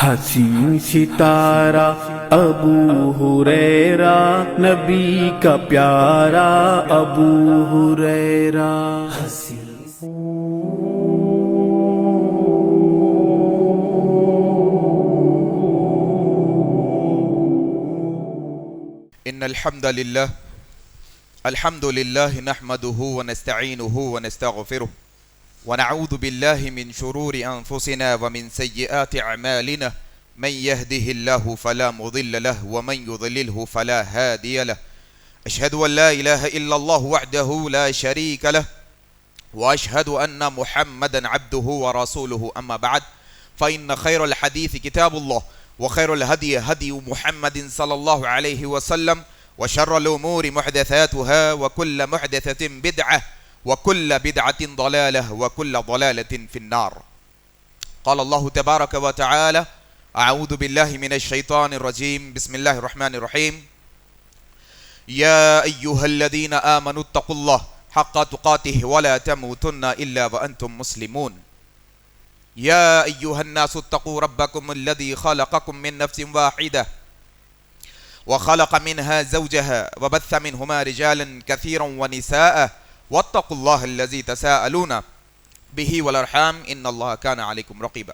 حسین ستارہ ابو ہریرہ، نبی کا پیارا ابو ہریرہ۔ ان الحمد لله نحمده ونستعينه ونستغفره ونعوذ بالله من شرور انفسنا ومن سيئات اعمالنا، من يهده الله فلا مضل له ومن يضلله فلا هادي له، اشهد ان لا اله الا الله وحده لا شريك له واشهد ان محمدا عبده ورسوله، اما بعد فان خير الحديث كتاب الله وخير الهدي هدي محمد صلى الله عليه وسلم وشر الأمور محدثاتها وكل محدثة بدعة وكل بدعة ضلالة وكل ضلالة في النار. قال الله تبارك وتعالى: أعوذ بالله من الشيطان الرجيم، بسم الله الرحمن الرحيم. يا أيها الذين آمنوا اتقوا الله حق تقاته ولا تموتن إلا وأنتم مسلمون. يا أيها الناس اتقوا ربكم الذي خلقكم من نفس واحدة وخلق منها زوجها وبث منهما رجالا كثيرا ونساء واتقوا الله الذي تساءلون به والأرحام إن الله كان عليكم رقيبا.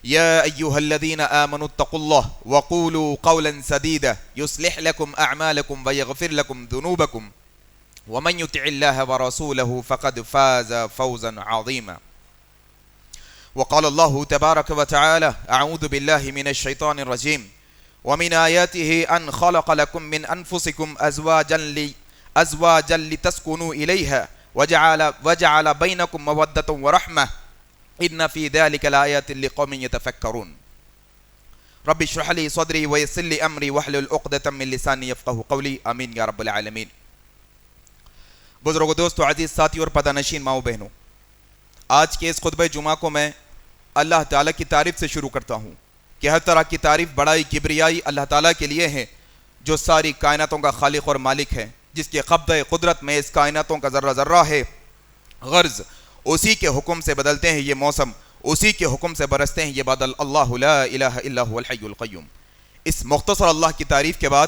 يا أيها الذين آمنوا اتقوا الله وقولوا قولا سديدا يصلح لكم أعمالكم ويغفر لكم ذنوبكم ومن يطع الله ورسوله فقد فاز فوزا عظيما. وقال الله تبارك وتعالى: أعوذ بالله من الشيطان الرجيم. ومن آياته أن خلق لكم من أنفسكم أزواجا لتسكنوا إليها وجعل بينكم مودة ورحمة إن في ذلك لآيات لقوم يتفكرون. رب اشرح لي صدري ويسر لي أمري واحلل عقدة من لساني يفقهوا قولي آمين يا رب العالمين. بزرگوں، دوستو، عزیز ساتھی اور پتہ ماؤں بہنوں، آج کے اس خطبہ جمعہ کو میں اللہ تعالیٰ کی تعریف سے شروع کرتا ہوں کہ ہر طرح کی تعریف، بڑائی، کبریائی اللہ تعالیٰ کے لیے ہے، جو ساری کائناتوں کا خالق اور مالک ہے، جس کے قبضہ قدرت میں اس کائناتوں کا ذرہ ذرہ ہے۔ غرض اسی کے حکم سے بدلتے ہیں یہ موسم، اسی کے حکم سے برستے ہیں یہ بادل۔ اللہ لا الہ الا هو الحی القیوم۔ اس مختصر اللہ کی تعریف کے بعد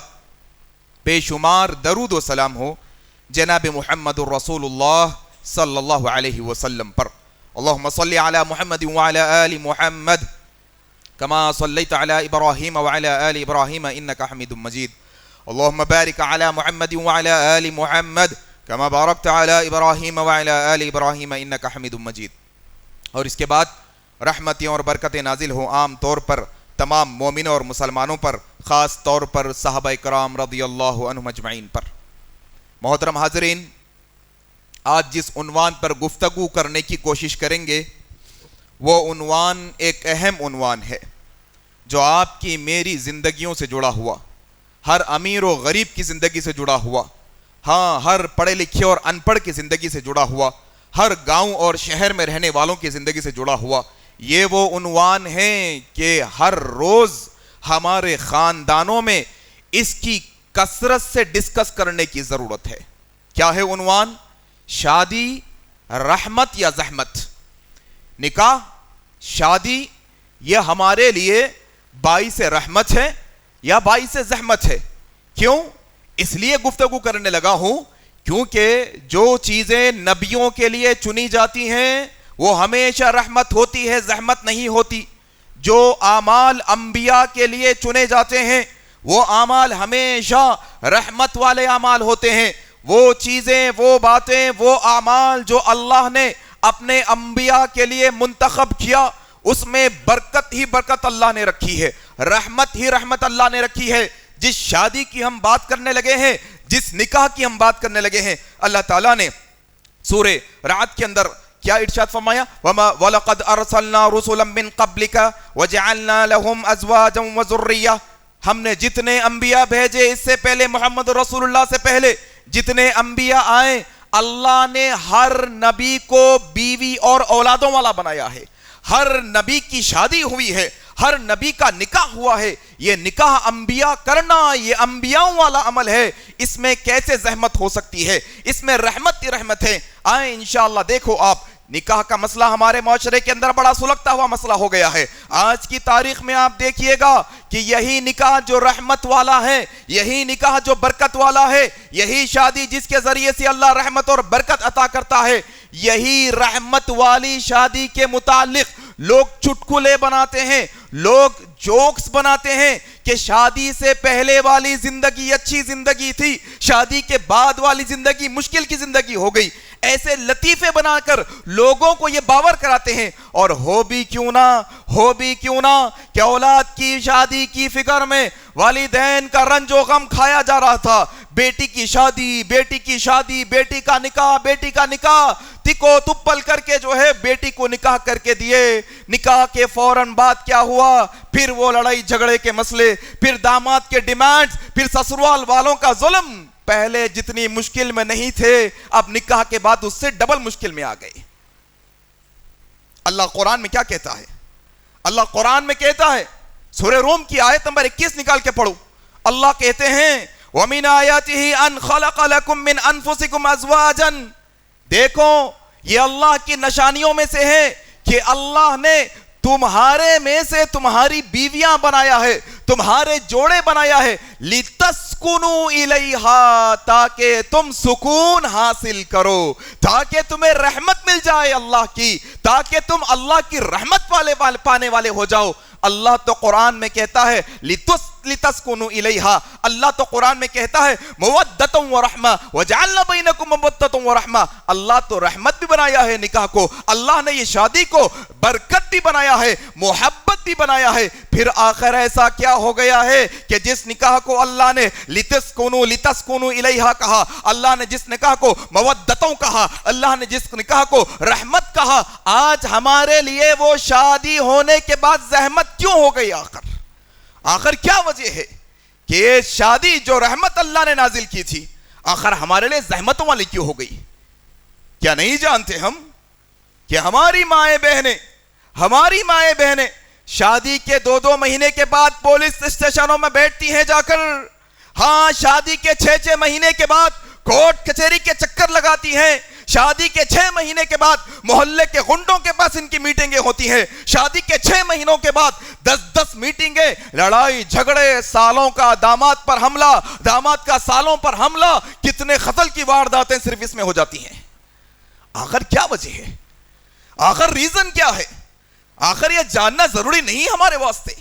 بے شمار درود و سلام ہو جناب محمد الرسول اللہ صلی اللہ علیہ وسلم پر۔ اللہم صلی علی محمد وعلی آل محمد کما صلیت علی ابراہیم وعلی آل ابراہیم انکا حمید مجید۔ اللہم بارک علی محمد وعلی آل محمد کما بارکت علی ابراہیم وعلی آل ابراہیم انکا حمید مجید۔ اور اس کے بعد رحمتیں اور برکتیں نازل ہوں عام طور پر تمام مومنوں اور مسلمانوں پر، خاص طور پر صحابہ کرام رضی اللہ عنہم اجمعین پر۔ محترم حاضرین، آج جس عنوان پر گفتگو کرنے کی کوشش کریں گے وہ عنوان ایک اہم عنوان ہے جو آپ کی میری زندگیوں سے جڑا ہوا، ہر امیر و غریب کی زندگی سے جڑا ہوا، ہاں ہر پڑھے لکھے اور ان پڑھ کی زندگی سے جڑا ہوا، ہر گاؤں اور شہر میں رہنے والوں کی زندگی سے جڑا ہوا۔ یہ وہ عنوان ہے کہ ہر روز ہمارے خاندانوں میں اس کی کثرت سے ڈسکس کرنے کی ضرورت ہے۔ کیا ہے عنوان؟ شادی رحمت یا زحمت؟ نکاح، شادی، یہ ہمارے لیے باعث رحمت ہے یا باعث زحمت ہے؟ کیوں؟ اس لیے گفتگو کرنے لگا ہوں کیونکہ جو چیزیں نبیوں کے لیے چنی جاتی ہیں وہ ہمیشہ رحمت ہوتی ہے، زحمت نہیں ہوتی۔ جو اعمال انبیاء کے لیے چنے جاتے ہیں وہ اعمال ہمیشہ رحمت والے اعمال ہوتے ہیں۔ وہ چیزیں، وہ باتیں، وہ اعمال جو اللہ نے اپنے انبیاء کے لیے منتخب کیا، اس میں برکت ہی برکت اللہ نے رکھی ہے، رحمت ہی رحمت اللہ نے رکھی ہے۔ جس شادی کی ہم بات کرنے لگے ہیں، جس نکاح کی ہم بات کرنے لگے ہیں، اللہ تعالیٰ نے سورہ رعد کے اندر کیا ارشاد فرمایا؟ وَلَقَدْ أَرْسَلْنَا رُسُلًا مِّن قَبْلِكَ وَجَعَلْنَا لَهُمْ أَزْوَاجًا وَذُرِّيَّةً۔ ہم نے جتنے انبیاء بھیجے اس سے پہلے، محمد رسول اللہ سے پہلے جتنے انبیاء آئے، اللہ نے ہر نبی کو بیوی اور اولادوں والا بنایا ہے، ہر نبی کی شادی ہوئی ہے، ہر نبی کا نکاح ہوا ہے. یہ نکاح انبیاء کرنا یہ انبیاء والا عمل ہے. اس میں کیسے زحمت ہو سکتی ہے؟ اس میں رحمت ہی رحمت ہے. آئیں انشاءاللہ دیکھو آپ نکاح کا مسئلہ ہمارے معاشرے کے اندر بڑا سلگتا ہوا مسئلہ ہو گیا ہے. آج کی تاریخ میں آپ دیکھیے گا کہ یہی نکاح جو رحمت والا ہے, یہی نکاح جو برکت والا ہے, یہی شادی جس کے ذریعے سے اللہ رحمت اور برکت عطا کرتا ہے, یہی رحمت والی شادی کے متعلق لوگ چٹکلے بناتے ہیں, لوگ جوکس بناتے ہیں کہ شادی سے پہلے والی زندگی اچھی زندگی تھی, شادی کے بعد والی زندگی مشکل کی زندگی ہو گئی. ایسے لطیفے بنا کر لوگوں کو یہ باور کراتے ہیں. اور ہو بھی کیوں نہ کہ اولاد کی شادی کی فکر میں والدین کا رنج و غم کھایا جا رہا تھا. بیٹی کی شادی, بیٹی کا نکاح تکو تپل کر کے جو ہے بیٹی کو نکاح کر کے دیے. نکاح کے فوراً بعد کیا ہوا؟ پھر وہ لڑائی جھگڑے کے مسئلے, پھر داماد کے ڈیمانڈز, پھر سسرال والوں کا ظلم. پہلے جتنی مشکل میں نہیں تھے اب نکاح کے بعد اس سے ڈبل مشکل میں آ گئے. اللہ قرآن میں کیا کہتا ہے؟ اللہ قرآن میں کہتا ہے, سورہ روم کی آیت نمبر 21 نکال کے پڑھو. اللہ کہتے ہیں وَمِنْ آيَاتِهِ أَنْ خَلَقَ لَكُم مِّنْ أَنفُسِكُمْ أَزْوَاجًا. دیکھو یہ اللہ کی نشانیوں میں سے ہے کہ اللہ نے تمہارے میں سے تمہاری بیویاں بنایا ہے, تمہارے جوڑے بنایا ہے. لِتَسْكُنُوا إِلَيْهَا, تاکہ تم سکون حاصل کرو, تاکہ تمہیں رحمت مل جائے اللہ کی, تاکہ تم اللہ کی رحمت پانے والے ہو جاؤ. اللہ تو قرآن میں کہتا ہے لِتَسْكُنُوا إِلَيْهَا, اللہ تو قرآن میں کہتا ہے مَوَدَّةً وَرَحْمَةً وَجَعَلْنَا بَيْنَكُمْ مَوَدَّةً وَرَحْمَةً. اللہ تو رحمت بھی بنایا ہے نکاح کو, اللہ نے یہ شادی کو برکت بھی بنایا ہے, محبت بھی بنایا ہے. پھر آخر ایسا کیا ہو گیا ہے کہ جس نکاح کو اللہ نے لِتَسْكُنُوا إِلَيْهَا کہا, اللہ نے جس نکاح کو مودتوں کہا, اللہ نے جس نکاح کو رحمت کہا, آج ہمارے لیے وہ شادی ہونے کے بعد زحمت کیوں ہو گئی؟ آخر کیا وجہ ہے کہ یہ شادی جو رحمت اللہ نے نازل کی تھی آخر ہمارے لیے زحمتوں والی کیوں ہو گئی؟ کیا نہیں جانتے ہم کہ ہماری مائیں بہنیں شادی کے 2 مہینے کے بعد پولیس اسٹیشنوں میں بیٹھتی ہیں جا کر, ہاں شادی کے 6 مہینے کے بعد کورٹ کچہری کے چکر لگاتی ہیں, شادی کے 6 مہینے کے بعد محلے کے غنڈوں کے پاس ان کی میٹنگیں ہوتی ہیں, شادی کے 6 مہینوں کے بعد 10 میٹنگیں, لڑائی جھگڑے, سالوں کا داماد پر حملہ, داماد کا سالوں پر حملہ, کتنے قتل کی وارداتیں صرف اس میں ہو جاتی ہیں. آخر کیا وجہ ہے؟ آخر ریزن کیا ہے؟ آخر یہ جاننا ضروری نہیں ہمارے واسطے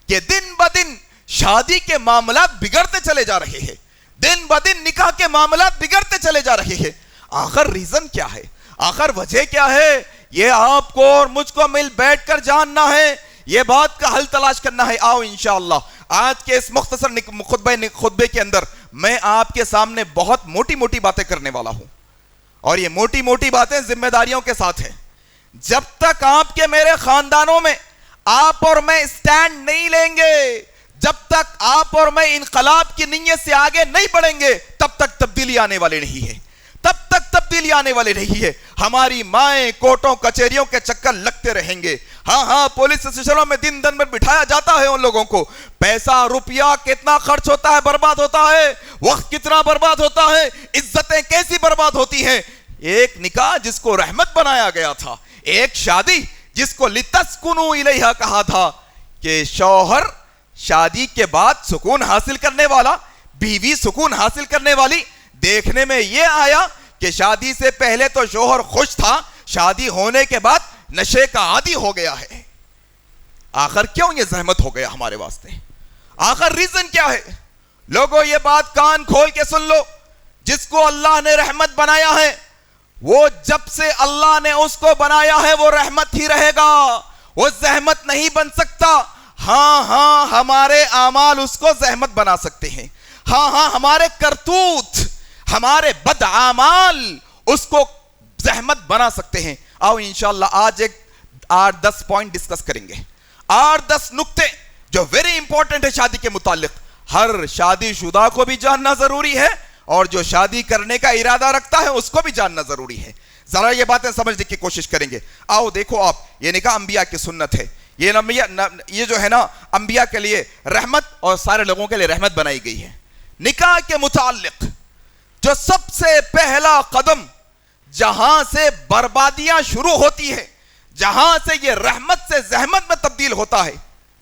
کہ دن بدن شادی کے معاملات بگڑتے چلے جا رہے ہیں, دن بدن نکاح کے معاملات بگڑتے چلے جا رہے ہیں. آخر ریزن کیا ہے؟ آخر وجہ کیا ہے؟ یہ آپ کو اور مجھ کو مل بیٹھ کر جاننا ہے, یہ بات کا حل تلاش کرنا ہے. آؤ انشاءاللہ آج کے اس مختصر خطبے کے اندر میں آپ کے سامنے بہت موٹی باتیں کرنے والا ہوں, اور یہ موٹی باتیں ذمہ داریوں کے ساتھ ہیں. جب تک آپ کے میرے خاندانوں میں آپ اور میں اسٹینڈ نہیں لیں گے, جب تک آپ اور میں انقلاب کی نیت سے آگے نہیں بڑھیں گے, تب تک تبدیلی آنے والے نہیں ہے, ہماری مائیں کوٹوں کچہریوں کے چکر لگتے رہیں گے. ہاں پولیس اسٹیشنوں میں دن میں بٹھایا جاتا ہے ان لوگوں کو, پیسہ روپیہ کتنا خرچ ہوتا ہے, برباد ہوتا ہے, وقت کتنا برباد ہوتا ہے, عزتیں کیسی برباد ہوتی ہیں. ایک نکاح جس کو رحمت بنایا گیا تھا, ایک شادی جس کو لِتَسْكُنُوا إِلَيْهَا کہا تھا کہ شوہر شادی کے بعد سکون حاصل کرنے والا, بیوی سکون حاصل کرنے والی. دیکھنے میں یہ آیا کہ شادی سے پہلے تو شوہر خوش تھا, شادی ہونے کے بعد نشے کا عادی ہو گیا ہے. آخر کیوں یہ زحمت ہو گیا ہمارے واسطے؟ آخر ریزن کیا ہے؟ لوگوں یہ بات کان کھول کے سن لو, جس کو اللہ نے رحمت بنایا ہے وہ جب سے اللہ نے اس کو بنایا ہے وہ رحمت ہی رہے گا, وہ زحمت نہیں بن سکتا. ہاں ہمارے اعمال اس کو زحمت بنا سکتے ہیں, ہاں ہمارے کرتوت, ہمارے بد اعمال اس کو زحمت بنا سکتے ہیں. آؤ انشاءاللہ آج ایک 8-10 پوائنٹ ڈسکس کریں گے, 8-10 نکتے جو ویری امپورٹنٹ ہے شادی کے متعلق. ہر شادی شدہ کو بھی جاننا ضروری ہے, اور جو شادی کرنے کا ارادہ رکھتا ہے اس کو بھی جاننا ضروری ہے. ذرا یہ باتیں سمجھنے کی کوشش کریں گے. آؤ دیکھو آپ, یہ نکاح انبیاء کی سنت ہے, یہ جو ہے نا انبیاء کے لیے رحمت اور سارے لوگوں کے لیے رحمت بنائی گئی ہے. نکاح کے متعلق جو سب سے پہلا قدم جہاں سے بربادیاں شروع ہوتی ہیں، جہاں سے یہ رحمت سے زحمت میں تبدیل ہوتا ہے.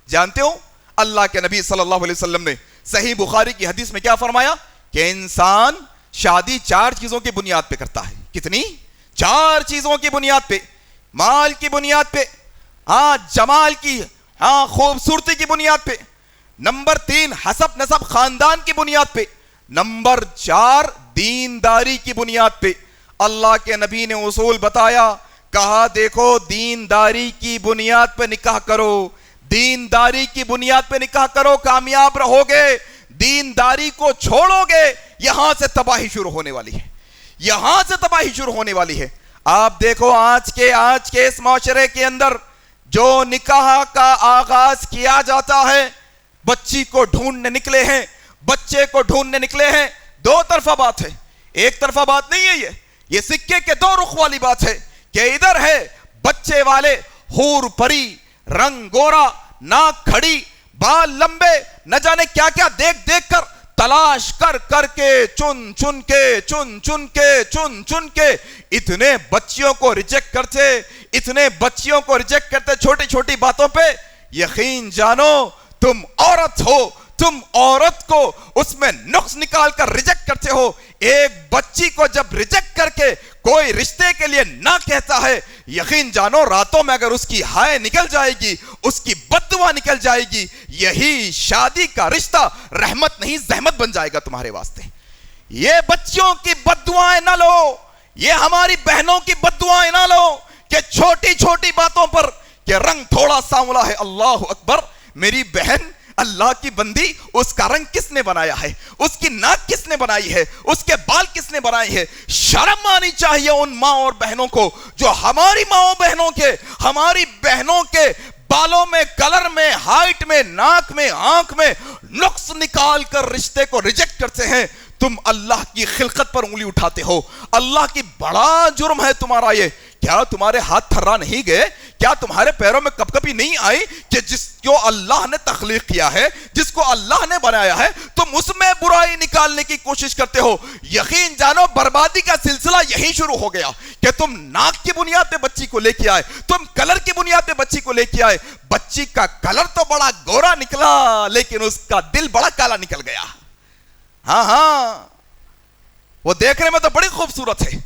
جانتے ہو اللہ کے نبی صلی اللہ علیہ وسلم نے صحیح بخاری کی حدیث میں کیا فرمایا کہ انسان شادی 4 چیزوں کی بنیاد پہ کرتا ہے. کتنی؟ 4 چیزوں کی بنیاد پہ. مال کی بنیاد پہ، جمال کی، خوبصورتی کی بنیاد پہ. نمبر 3 حسب نسب خاندان کی بنیاد پہ. نمبر 4 دینداری کی بنیاد پہ. اللہ کے نبی نے اصول بتایا، کہا دیکھو دینداری کی بنیاد پہ نکاح کرو، دینداری کی بنیاد پہ نکاح کرو، کامیاب رہو گے. دینداری کو چھوڑو گے، یہاں سے تباہی شروع ہونے والی ہے، یہاں سے تباہی شروع ہونے والی ہے. آپ دیکھو آج کے اس معاشرے کے اندر جو نکاح کا آغاز کیا جاتا ہے، بچی کو ڈھونڈنے نکلے ہیں، بچے کو ڈھونڈنے نکلے ہیں. 2 طرفہ بات ہے، ایک طرفہ بات نہیں ہے. یہ سکے کے 2 رخ والی بات ہے کہ ادھر ہے بچے والے، حور پری، رنگ گورا، ناک کھڑی، بال لمبے، نہ جانے کیا کیا دیکھ دیکھ کر، تلاش کر کر کے، چن چن کے اتنے بچیوں کو ریجیکٹ کرتے چھوٹی چھوٹی باتوں پہ. یقین جانو تم عورت ہو، تم عورت کو اس میں نقص نکال کر ریجیکٹ کرتے ہو. ایک بچی کو جب ریجیکٹ کر کے کوئی رشتے کے لیے نہ کہتا ہے، یقین جانو راتوں میں اگر اس کی ہائے نکل جائے گی، اس کی بد دعا نکل جائے گی، یہی شادی کا رشتہ رحمت نہیں زحمت بن جائے گا تمہارے واسطے. یہ بچیوں کی بد دعائیں نہ لو، یہ ہماری بہنوں کی بد دعائیں نہ لو کہ چھوٹی چھوٹی باتوں پر کہ رنگ تھوڑا سانولا ہے. اللہ اکبر، میری بہن اللہ کی بندی، اس کا رنگ کس نے بنایا ہے؟ اس کی ناک کس نے بنائی ہے؟ اس کے بال کس نے بنائے ہیں؟ شرم آنی چاہیے ان ماں اور بہنوں کو جو ہماری ماں اور بہنوں کے، ہماری بہنوں کے بالوں میں، کلر میں، ہائٹ میں، ناک میں، آنکھ میں نقص نکال کر رشتے کو ریجیکٹ کرتے ہیں. تم اللہ کی خلقت پر انگلی اٹھاتے ہو. اللہ کی بڑا جرم ہے تمہارا یہ. کیا تمہارے ہاتھ تھرا نہیں گئے؟ کیا تمہارے پیروں میں کپکپی نہیں آئی کہ جس کو اللہ نے تخلیق کیا ہے، جس کو اللہ نے بنایا ہے، تم اس میں برائی نکالنے کی کوشش کرتے ہو؟ یقین جانو بربادی کا سلسلہ یہی شروع ہو گیا کہ تم ناک کی بنیاد پہ بچی کو لے کے آئے، تم کلر کی بنیاد پہ بچی کو لے کے آئے. بچی کا کلر تو بڑا گورا نکلا لیکن اس کا دل بڑا کالا نکل گیا. ہاں وہ دیکھنے میں تو بڑی خوبصورت ہے،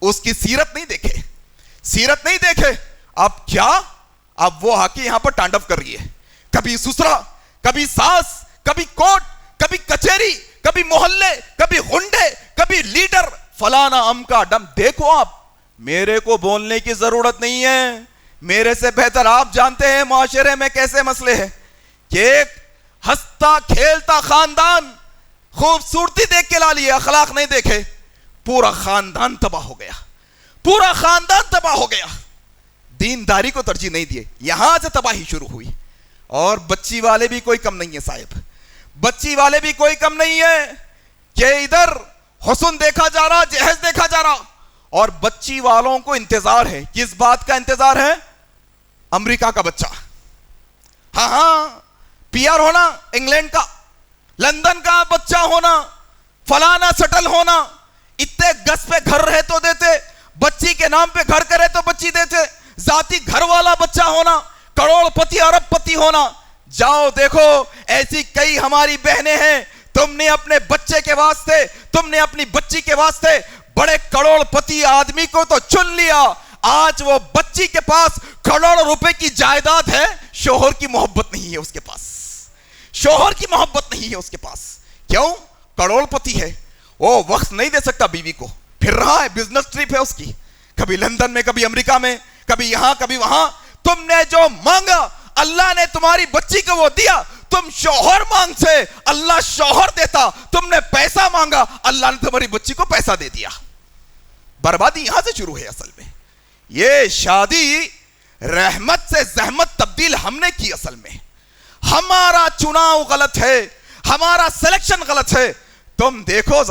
اس کی سیرت نہیں دیکھے. اب کیا؟ اب وہ حقی یہاں پر ٹانڈو کر رہی ہے. کبھی سسرا، کبھی ساس، کبھی کوٹ، کبھی کچہری، کبھی محلے، کبھی غنڈے، کبھی لیڈر، فلانا ام کا ڈم. دیکھو آپ، میرے کو بولنے کی ضرورت نہیں ہے، میرے سے بہتر آپ جانتے ہیں معاشرے میں کیسے مسئلے ہیں کہ ایک ہنستا کھیلتا خاندان خوبصورتی دیکھ کے لا لیے، اخلاق نہیں دیکھے، پورا خاندان تباہ ہو گیا، پورا خاندان تباہ ہو گیا. دینداری کو ترجیح نہیں دیے، یہاں سے تباہی شروع ہوئی. اور بچی والے بھی کوئی کم نہیں ہے صاحب، بچی والے بھی کوئی کم نہیں ہے کہ ادھر حسن دیکھا جا رہا، جہیز دیکھا جا رہا، اور بچی والوں کو انتظار ہے. کس بات کا انتظار ہے؟ امریکہ کا بچہ، ہاں پی آر ہونا، انگلینڈ کا، لندن کا بچہ ہونا، فلانا سٹل ہونا. اتنے گز پہ گھر رہے تو دیتے، بچی کے نام پہ گھر کرے تو بچی دیتے. ذاتی گھر والا بچہ ہونا، کروڑ پتی ارب پتی ہونا. جاؤ دیکھو ایسی کئی ہماری بہنیں ہیں، تم نے اپنے بچے کے واسطے، تم نے اپنی بچی کے واسطے بڑے کروڑ پتی آدمی کو تو چن لیا. آج وہ بچی کے پاس کروڑ روپے کی جائیداد ہے، شوہر کی محبت نہیں ہے اس کے پاس، شوہر کی محبت نہیں ہے اس کے پاس. کیوں؟ کروڑ پتی ہے، وہ وقت نہیں دے سکتا بیوی کو، پھر رہا ہے، بزنس ٹرپ ہے اس کی، کبھی لندن میں، کبھی امریکہ میں، کبھی یہاں کبھی وہاں. تم نے جو مانگا اللہ نے تمہاری بچی کو وہ دیا. تم شوہر مانگ سے اللہ شوہر دیتا، تم نے پیسہ مانگا اللہ نے تمہاری بچی کو پیسہ دے دیا. بربادی یہاں سے شروع ہے. اصل میں یہ شادی رحمت سے زحمت تبدیل ہم نے کی. اصل میں ہمارا چناؤ غلط ہے، ہمارا سلیکشن غلط ہے. تم دیکھو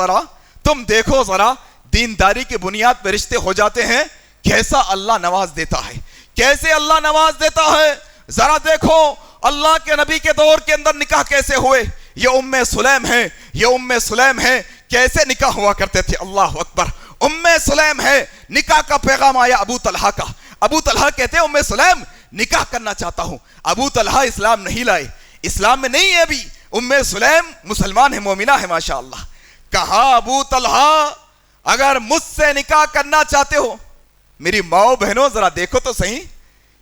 ذرا دینداری کی بنیاد پہ رشتے ہو جاتے ہیں، کیسا اللہ نواز دیتا ہے، کیسے اللہ نواز دیتا ہے. ذرا دیکھو اللہ کے نبی کے دور کے اندر نکاح کیسے ہوئے. یہ ام سلیم ہے، کیسے نکاح ہوا کرتے تھے. اللہ اکبر. ام سلیم ہے, نکاح کا پیغام آیا ابو طلحہ کا. ابو طلحہ کہتے ہیں ام سلیم نکاح کرنا چاہتا ہوں. ابو طلحہ اسلام نہیں لائے, اسلام میں نہیں ہے ابھی. ام سلیم مسلمان ہے, مومنہ ہے ماشاءاللہ. کہا ابو طلحہ اگر مجھ سے نکاح کرنا چاہتے ہو, میری ماؤں بہنوں ذرا دیکھو تو صحیح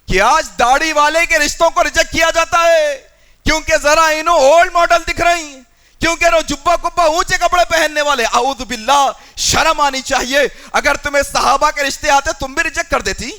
کہ آج داڑھی والے کے رشتوں کو ریجیکٹ کیا جاتا ہے کیونکہ ذرا انہوں اولڈ ماڈل دکھ رہی ہیں, کیونکہ وہ جبہ کبہ اونچے کپڑے پہننے والے. اعوذ باللہ, شرم آنی چاہیے. اگر تمہیں صحابہ کے رشتے آتے تم بھی ریجیکٹ کر دیتی.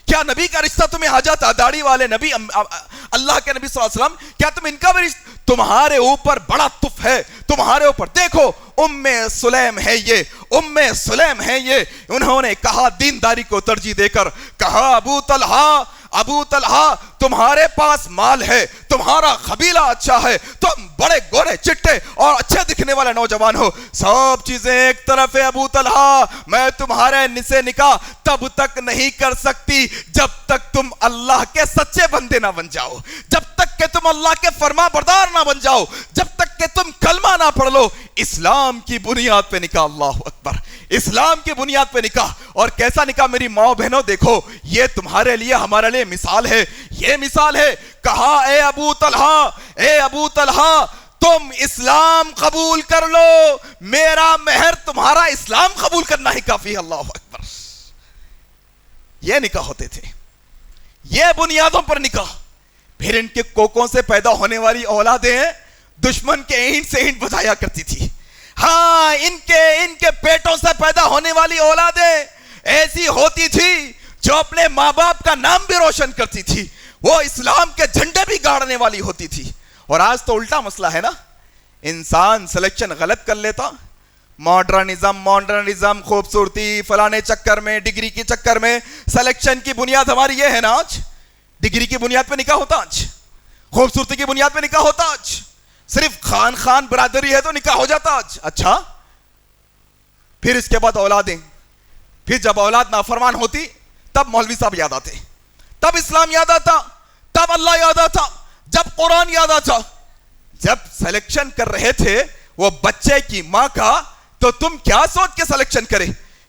کیا نبی کا رشتہ تمہیں آ جاتا؟ داڑھی والے نبی, اللہ کے نبی صلی اللہ علیہ وسلم, کیا تم ان کا بھی رشتہ؟ تمہارے اوپر بڑا تف ہے, تمہارے اوپر. دیکھو ام سلیم ہے یہ, ام سلیم ہے یہ. انہوں نے کہا دینداری کو ترجیح دے کر, کہا ابو طلحہ, ابو طلحہ تمہارے پاس مال ہے, تمہارا قبیلہ اچھا ہے, تم بڑے گورے چٹے اور اچھے دکھنے والے نوجوان ہو, سب چیزیں ایک طرف ہے ابو طلحہ, میں تمہارے سے نکاح تب تک نہیں کر سکتی جب تک تم اللہ کے سچے بندے نہ بن جاؤ, جب تک کہ تم اللہ کے فرما بردار نہ بن جاؤ, جب تک کہ تم کلمہ نہ پڑھ لو. اسلام کی بنیاد پہ نکاح, اللہ اکبر, اسلام کی بنیاد پہ نکاح. اور کیسا نکاح میری ماں بہنوں, دیکھو یہ تمہارے لیے ہمارے لیے مثال ہے, یہ مثال ہے. کہا اے ابو طلحہ, اے ابو طلحہ تم اسلام قبول کر لو, میرا مہر تمہارا اسلام قبول کرنا ہی کافی ہے. اللہ اکبر. یہ نکاح ہوتے تھے, یہ بنیادوں پر نکاح. پھر ان کے کوکوں سے پیدا ہونے والی اولادیں دشمن کے اینٹ سے اینٹ بجایا کرتی تھی. ہاں, ان کے پیٹوں سے پیدا ہونے والی اولادیں ایسی ہوتی تھی جو اپنے ماں باپ کا نام بھی روشن کرتی تھی, وہ اسلام کے جھنڈے بھی گاڑنے والی ہوتی تھی. اور آج تو الٹا مسئلہ ہے نا, انسان سلیکشن غلط کر لیتا, ماڈرنزم, خوبصورتی فلانے چکر میں, ڈگری کے چکر میں. سلیکشن کی بنیاد ہماری یہ ہے نا, آج ڈگری کی بنیاد پہ نکاح ہوتا, آج خوبصورتی کی بنیاد پہ نکاح ہوتا, آج صرف خان برادری ہے تو نکاح ہو جاتا آج. اچھا, پھر اس کے بعد اولادیں, پھر جب اولاد نافرمان ہوتی تب مولوی صاحب یاد آتے, تب اسلام یاد آتا, تب اللہ یاد آتا, جب قرآن یاد آتا. جب سلیکشن کر رہے تھے وہ بچے کی ماں کا, تو تم کیا سوچ کے سلیکشن کرے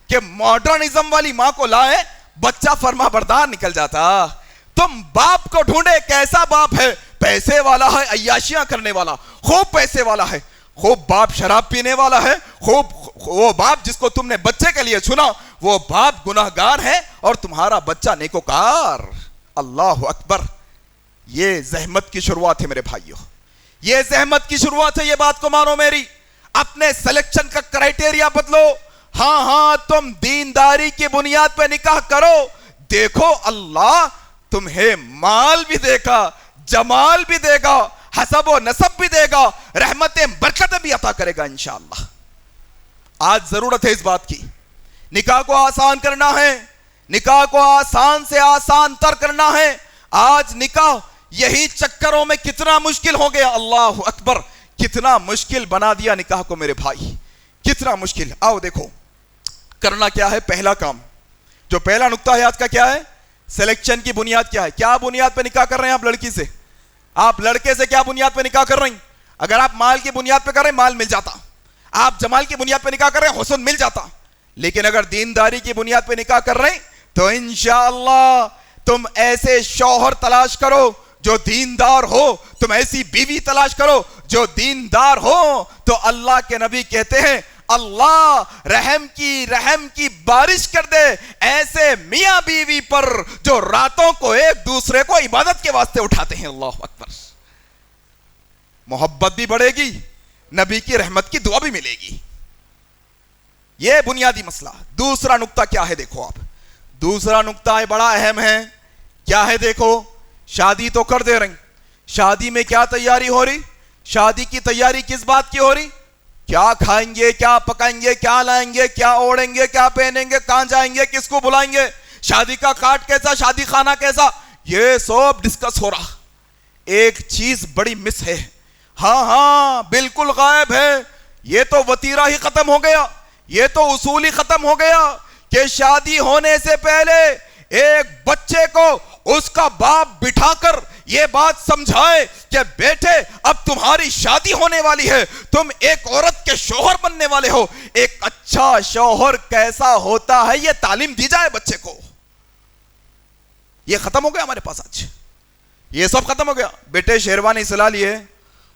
کہ ماڈرنزم والی ماں کو لائے, بچہ فرما بردار نکل جاتا. تم باپ کو ڈھونڈے, کیسا باپ ہے, پیسے والا ہے, عیاشیاں کرنے والا, خوب پیسے والا ہے, خوب باپ شراب پینے والا ہے, خوب وہ باپ جس کو تم نے بچے کے لیے چنا وہ باپ گناہگار ہے اور تمہارا بچہ نیکوکار. اللہ اکبر. یہ زحمت کی شروعات ہے میرے بھائیوں, یہ زحمت کی شروعات ہے. یہ بات کو مانو میری, اپنے سلیکشن کا کرائٹیریا بدلو. ہاں, تم دینداری کی بنیاد پہ نکاح کرو, دیکھو اللہ تمہیں مال بھی دے گا, جمال بھی دے گا, حسب و نسب بھی دے گا, رحمتیں برکتیں بھی عطا کرے گا انشاءاللہ. آج ضرورت ہے اس بات کی, نکاح کو آسان کرنا ہے, نکاح کو آسان سے آسان تر کرنا ہے. آج نکاح یہی چکروں میں کتنا مشکل ہو گیا, اللہ اکبر, کتنا مشکل بنا دیا نکاح کو میرے بھائی, کتنا مشکل. آؤ دیکھو کرنا کیا ہے. پہلا کام, جو پہلا نقطہ ہے آج کا کیا ہے, سلیکشن کی بنیاد کیا ہے. کیا بنیاد پہ نکاح کر رہے ہیں آپ لڑکی سے, آپ لڑکے سے کیا بنیاد پہ نکاح کر رہے ہیں؟ اگر آپ مال کی بنیاد پہ کر رہے ہیں مال مل جاتا, آپ جمال کی بنیاد پہ نکاح کر رہے ہیں حسن مل جاتا. لیکن اگر دینداری کی بنیاد پہ نکاح کر رہے ہیں تو انشاءاللہ تم ایسے شوہر تلاش کرو جو دیندار ہو, تم ایسی بیوی تلاش کرو جو دیندار ہو. تو اللہ کے نبی کہتے ہیں اللہ رحم کی بارش کر دے ایسے میاں بیوی پر جو راتوں کو ایک دوسرے کو عبادت کے واسطے اٹھاتے ہیں. اللہ اکبر. محبت بھی بڑھے گی, نبی کی رحمت کی دعا بھی ملے گی. یہ بنیادی مسئلہ. دوسرا نقطہ کیا ہے دیکھو آپ, دوسرا نقطہ بڑا اہم ہے. کیا ہے دیکھو, شادی تو کر دے رہے, شادی میں کیا تیاری ہو رہی, شادی کی تیاری کس بات کی ہو رہی, کیا کھائیں گے, کیا پکائیں گے, کیا لائیں گے, کیا اوڑھیں گے, کیا پہنیں گے, کہاں جائیں گے, کس کو بلائیں گے, شادی کا کارڈ کیسا, شادی خانہ کیسا, یہ سب ڈسکس ہو رہا. ایک چیز بڑی مس ہے, ہاں بالکل غائب ہے. یہ تو وتیرہ ہی ختم ہو گیا, یہ تو اصول ہی ختم ہو گیا کہ شادی ہونے سے پہلے ایک بچے کو اس کا باپ بٹھا کر یہ بات سمجھائے کہ بیٹے اب تمہاری شادی ہونے والی ہے, تم ایک عورت کے شوہر بننے والے ہو, ایک اچھا شوہر کیسا ہوتا ہے یہ تعلیم دی جائے بچے کو. یہ ختم ہو گیا ہمارے پاس آج, یہ سب ختم ہو گیا. بیٹے شیروانی سلا لیے,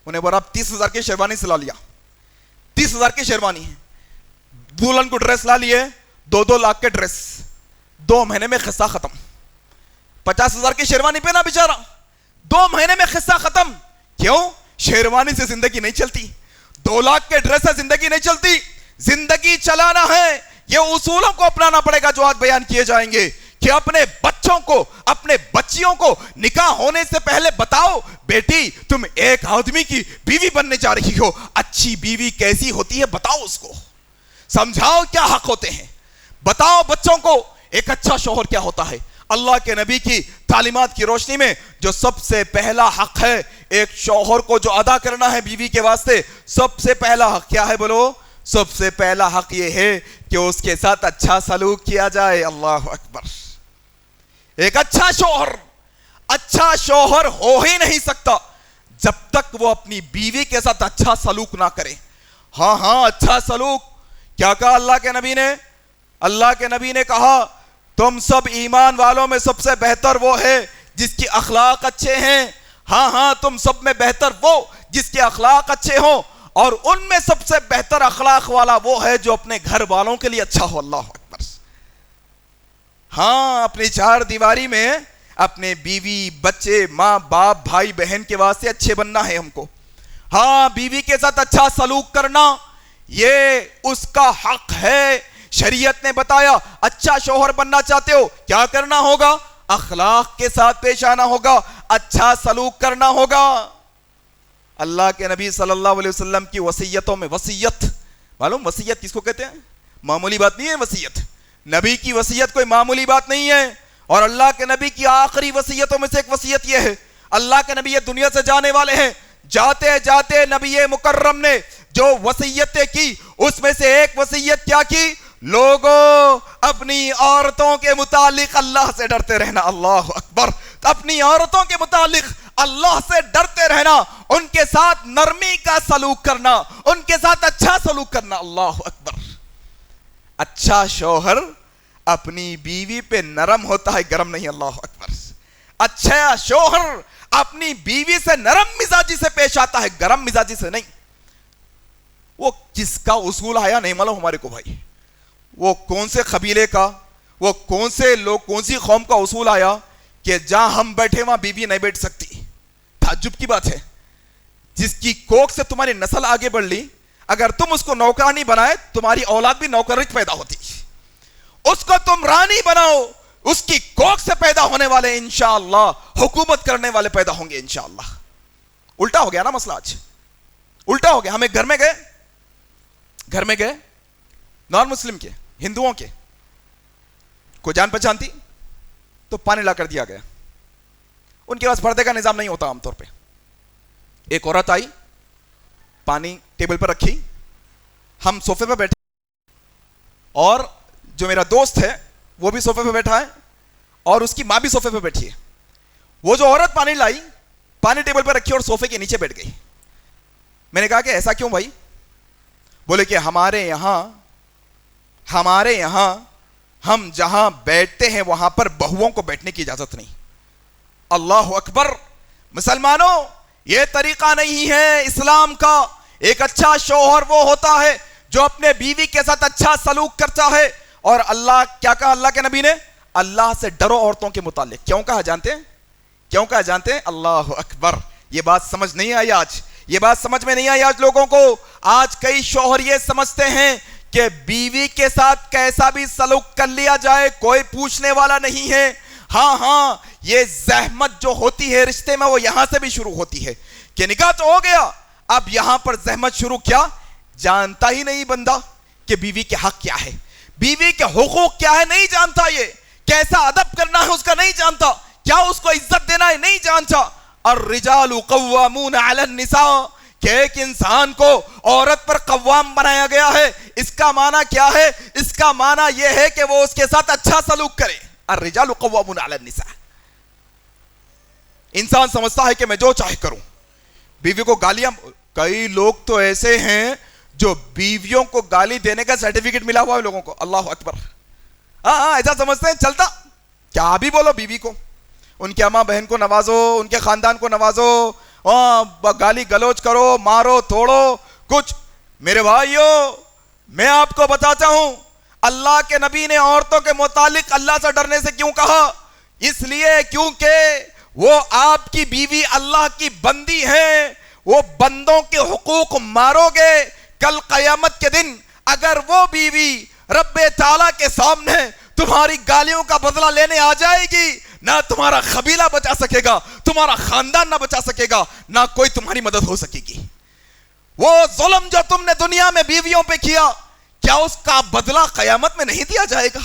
انہیں بولا آپ 30,000 کی شیروانی سلا لیا, 30,000 کی شیروانی ہے. دلہن کو ڈریس لا لیے 2 لاکھ کے ڈریس, 2 مہینے میں قصہ ختم. 50,000 کی شیروانی پہنا بیچارہ, 2 مہینے میں قصہ ختم. کیوں؟ شیروانی سے زندگی نہیں چلتی, 2 لاکھ کے ڈریس سے زندگی نہیں چلتی. زندگی چلانا ہے, یہ اصولوں کو اپنانا پڑے گا جو آج بیان کیے جائیں گے, کہ اپنے بچوں کو, اپنے بچیوں کو نکاح ہونے سے پہلے بتاؤ بیٹی تم ایک آدمی کی بیوی بننے جا رہی ہو, اچھی بیوی کیسی ہوتی ہے بتاؤ اس کو, سمجھاؤ کیا حق ہوتے ہیں, بتاؤ بچوں کو ایک اچھا شوہر کیا ہوتا ہے. اللہ کے نبی کی تعلیمات کی روشنی میں جو سب سے پہلا حق ہے ایک شوہر کو جو ادا کرنا ہے بیوی کے واسطے, سب سے پہلا حق کیا ہے بولو؟ سب سے پہلا حق یہ ہے کہ اس کے ساتھ اچھا سلوک کیا جائے. اللہ اکبر. ایک اچھا شوہر ہو ہی نہیں سکتا جب تک وہ اپنی بیوی کے ساتھ اچھا سلوک نہ کرے. ہاں اچھا سلوک کیا کہا اللہ کے نبی نے؟ اللہ کے نبی نے کہا تم سب ایمان والوں میں سب سے بہتر وہ ہے جس کی اخلاق اچھے ہیں. ہاں تم سب میں بہتر وہ جس کے اخلاق اچھے ہوں, اور ان میں سب سے بہتر اخلاق والا وہ ہے جو اپنے گھر والوں کے لیے اچھا ہو. اللہ اکبر. ہاں اپنی 4 دیواری میں اپنے بیوی بچے ماں باپ بھائی بہن کے واسطے اچھے بننا ہے ہم کو. ہاں بیوی کے ساتھ اچھا سلوک کرنا یہ اس کا حق ہے. شریعت نے بتایا اچھا شوہر بننا چاہتے ہو کیا کرنا ہوگا؟ اخلاق کے ساتھ پیش آنا ہوگا, اچھا سلوک کرنا ہوگا. اللہ کے نبی صلی اللہ علیہ وسلم کی وصیتوں میں, وصیت معلوم وصیت کس کو کہتے ہیں؟ معمولی بات نہیں ہے وصیت. نبی کی وصیت کوئی معمولی بات نہیں ہے, اور اللہ کے نبی کی آخری وصیتوں میں سے ایک وصیت یہ ہے. اللہ کے نبی یہ دنیا سے جانے والے ہیں, جاتے جاتے نبی مکرم نے جو وصیتیں کی اس میں سے ایک وصیت کیا کی؟ لوگوں اپنی عورتوں کے متعلق اللہ سے ڈرتے رہنا. اللہ اکبر. اپنی عورتوں کے متعلق اللہ سے ڈرتے رہنا, ان کے ساتھ نرمی کا سلوک کرنا, ان کے ساتھ اچھا سلوک کرنا. اللہ اکبر. اچھا شوہر اپنی بیوی پہ نرم ہوتا ہے, گرم نہیں. اللہ اکبر. اچھا شوہر اپنی بیوی سے نرم مزاجی سے پیش آتا ہے, گرم مزاجی سے نہیں. وہ کس کا اصول آیا نہیں معلوم ہمارے کو بھائی, وہ کون سے قبیلے کا, وہ کون سے لوگ, کون سی قوم کا اصول آیا کہ جہاں ہم بیٹھے وہاں بیوی نہیں بیٹھ سکتی. تعجب کی بات ہے. جس کی کوکھ سے تمہاری نسل آگے بڑھ لی, اگر تم اس کو نوکرانی بنائے تمہاری اولاد بھی نوکر پیدا ہوتی. اس کو تم رانی بناؤ, اس کی کوکھ سے پیدا ہونے والے انشاءاللہ حکومت کرنے والے پیدا ہوں گے انشاءاللہ. الٹا ہو گیا نا مسئلہ آج, الٹا ہو گیا. ہمیں گھر میں گئے نان مسلم کے, ہندوؤں کے, کوئی جان پہچان تھی تو پانی لا کر دیا گیا. ان کے پاس پردے کا نظام نہیں ہوتا عام طور پہ. ایک عورت آئی, پانی ٹیبل پر رکھی, ہم صوفے پہ بیٹھے, اور جو میرا دوست ہے وہ بھی صوفے پہ بیٹھا ہے, اور اس کی ماں بھی صوفے پہ بیٹھی ہے. وہ جو عورت پانی لائی, پانی ٹیبل پہ رکھی اور صوفے کے نیچے بیٹھ گئی. میں نے کہا کہ ایسا کیوں بھائی؟ بولے کہ ہمارے یہاں ہم جہاں بیٹھتے ہیں وہاں پر بہوؤں کو بیٹھنے کی اجازت نہیں. اللہ اکبر. مسلمانوں یہ طریقہ نہیں ہے اسلام کا. ایک اچھا شوہر وہ ہوتا ہے جو اپنے بیوی کے ساتھ اچھا سلوک کرتا ہے. اور اللہ کیا کہا اللہ کے نبی نے؟ اللہ سے ڈرو عورتوں کے متعلق. کیوں کہا جانتے ہیں؟ اللہ اکبر. یہ بات سمجھ نہیں آئی آج, یہ بات سمجھ میں نہیں آئی آج لوگوں کو. آج کئی شوہر یہ سمجھتے ہیں کہ بیوی کے ساتھ کیسا بھی سلوک کر لیا جائے کوئی پوچھنے والا نہیں ہے. ہاں یہ زحمت جو ہوتی ہے رشتے میں وہ یہاں سے بھی شروع ہوتی ہے کہ نکاح تو ہو گیا, اب یہاں پر زحمت شروع. کیا جانتا ہی نہیں بندہ کہ بیوی کے حق کیا ہے, بیوی کے حقوق کیا ہے نہیں جانتا, یہ کیسا ادب کرنا ہے اس کا نہیں جانتا, کیا اس کو عزت دینا ہے نہیں جانتا. الرجال قوامون علی النساء, کہ ایک انسان کو عورت پر قوام بنایا گیا ہے. اس کا معنی کیا ہے؟ اس کا معنی یہ ہے کہ وہ اس کے ساتھ اچھا سلوک کرے. الرجال قوامون علی النساء. انسان سمجھتا ہے کہ میں جو چاہے کروں. بیوی کو گالیاں, کئی لوگ تو ایسے ہیں جو بیویوں کو گالی دینے کا سرٹیفکیٹ ملا ہوا ہے لوگوں کو. اللہ اکبر. ہاں ایسا سمجھتے ہیں چلتا, کیا بھی بولو بیوی کو, ان کے اماں بہن کو نوازو, ان کے خاندان کو نوازو, گالی گلوچ کرو, مارو توڑو کچھ. میرے بھائیو میں آپ کو بتاتا ہوں, اللہ کے نبی نے عورتوں کے متعلق اللہ سے ڈرنے سے کیوں کہا؟ اس لیے کیونکہ وہ آپ کی بیوی اللہ کی بندی ہے. وہ بندوں کے حقوق مارو گے, کل قیامت کے دن اگر وہ بیوی رب تعالیٰ کے سامنے تمہاری گالیوں کا بدلہ لینے آ جائے گی, نہ تمہارا قبیلہ بچا سکے گا, تمہارا خاندان نہ بچا سکے گا, نہ کوئی تمہاری مدد ہو سکے گی. وہ ظلم جو تم نے دنیا میں بیویوں پہ کیا, کیا اس کا بدلہ قیامت میں نہیں دیا جائے گا؟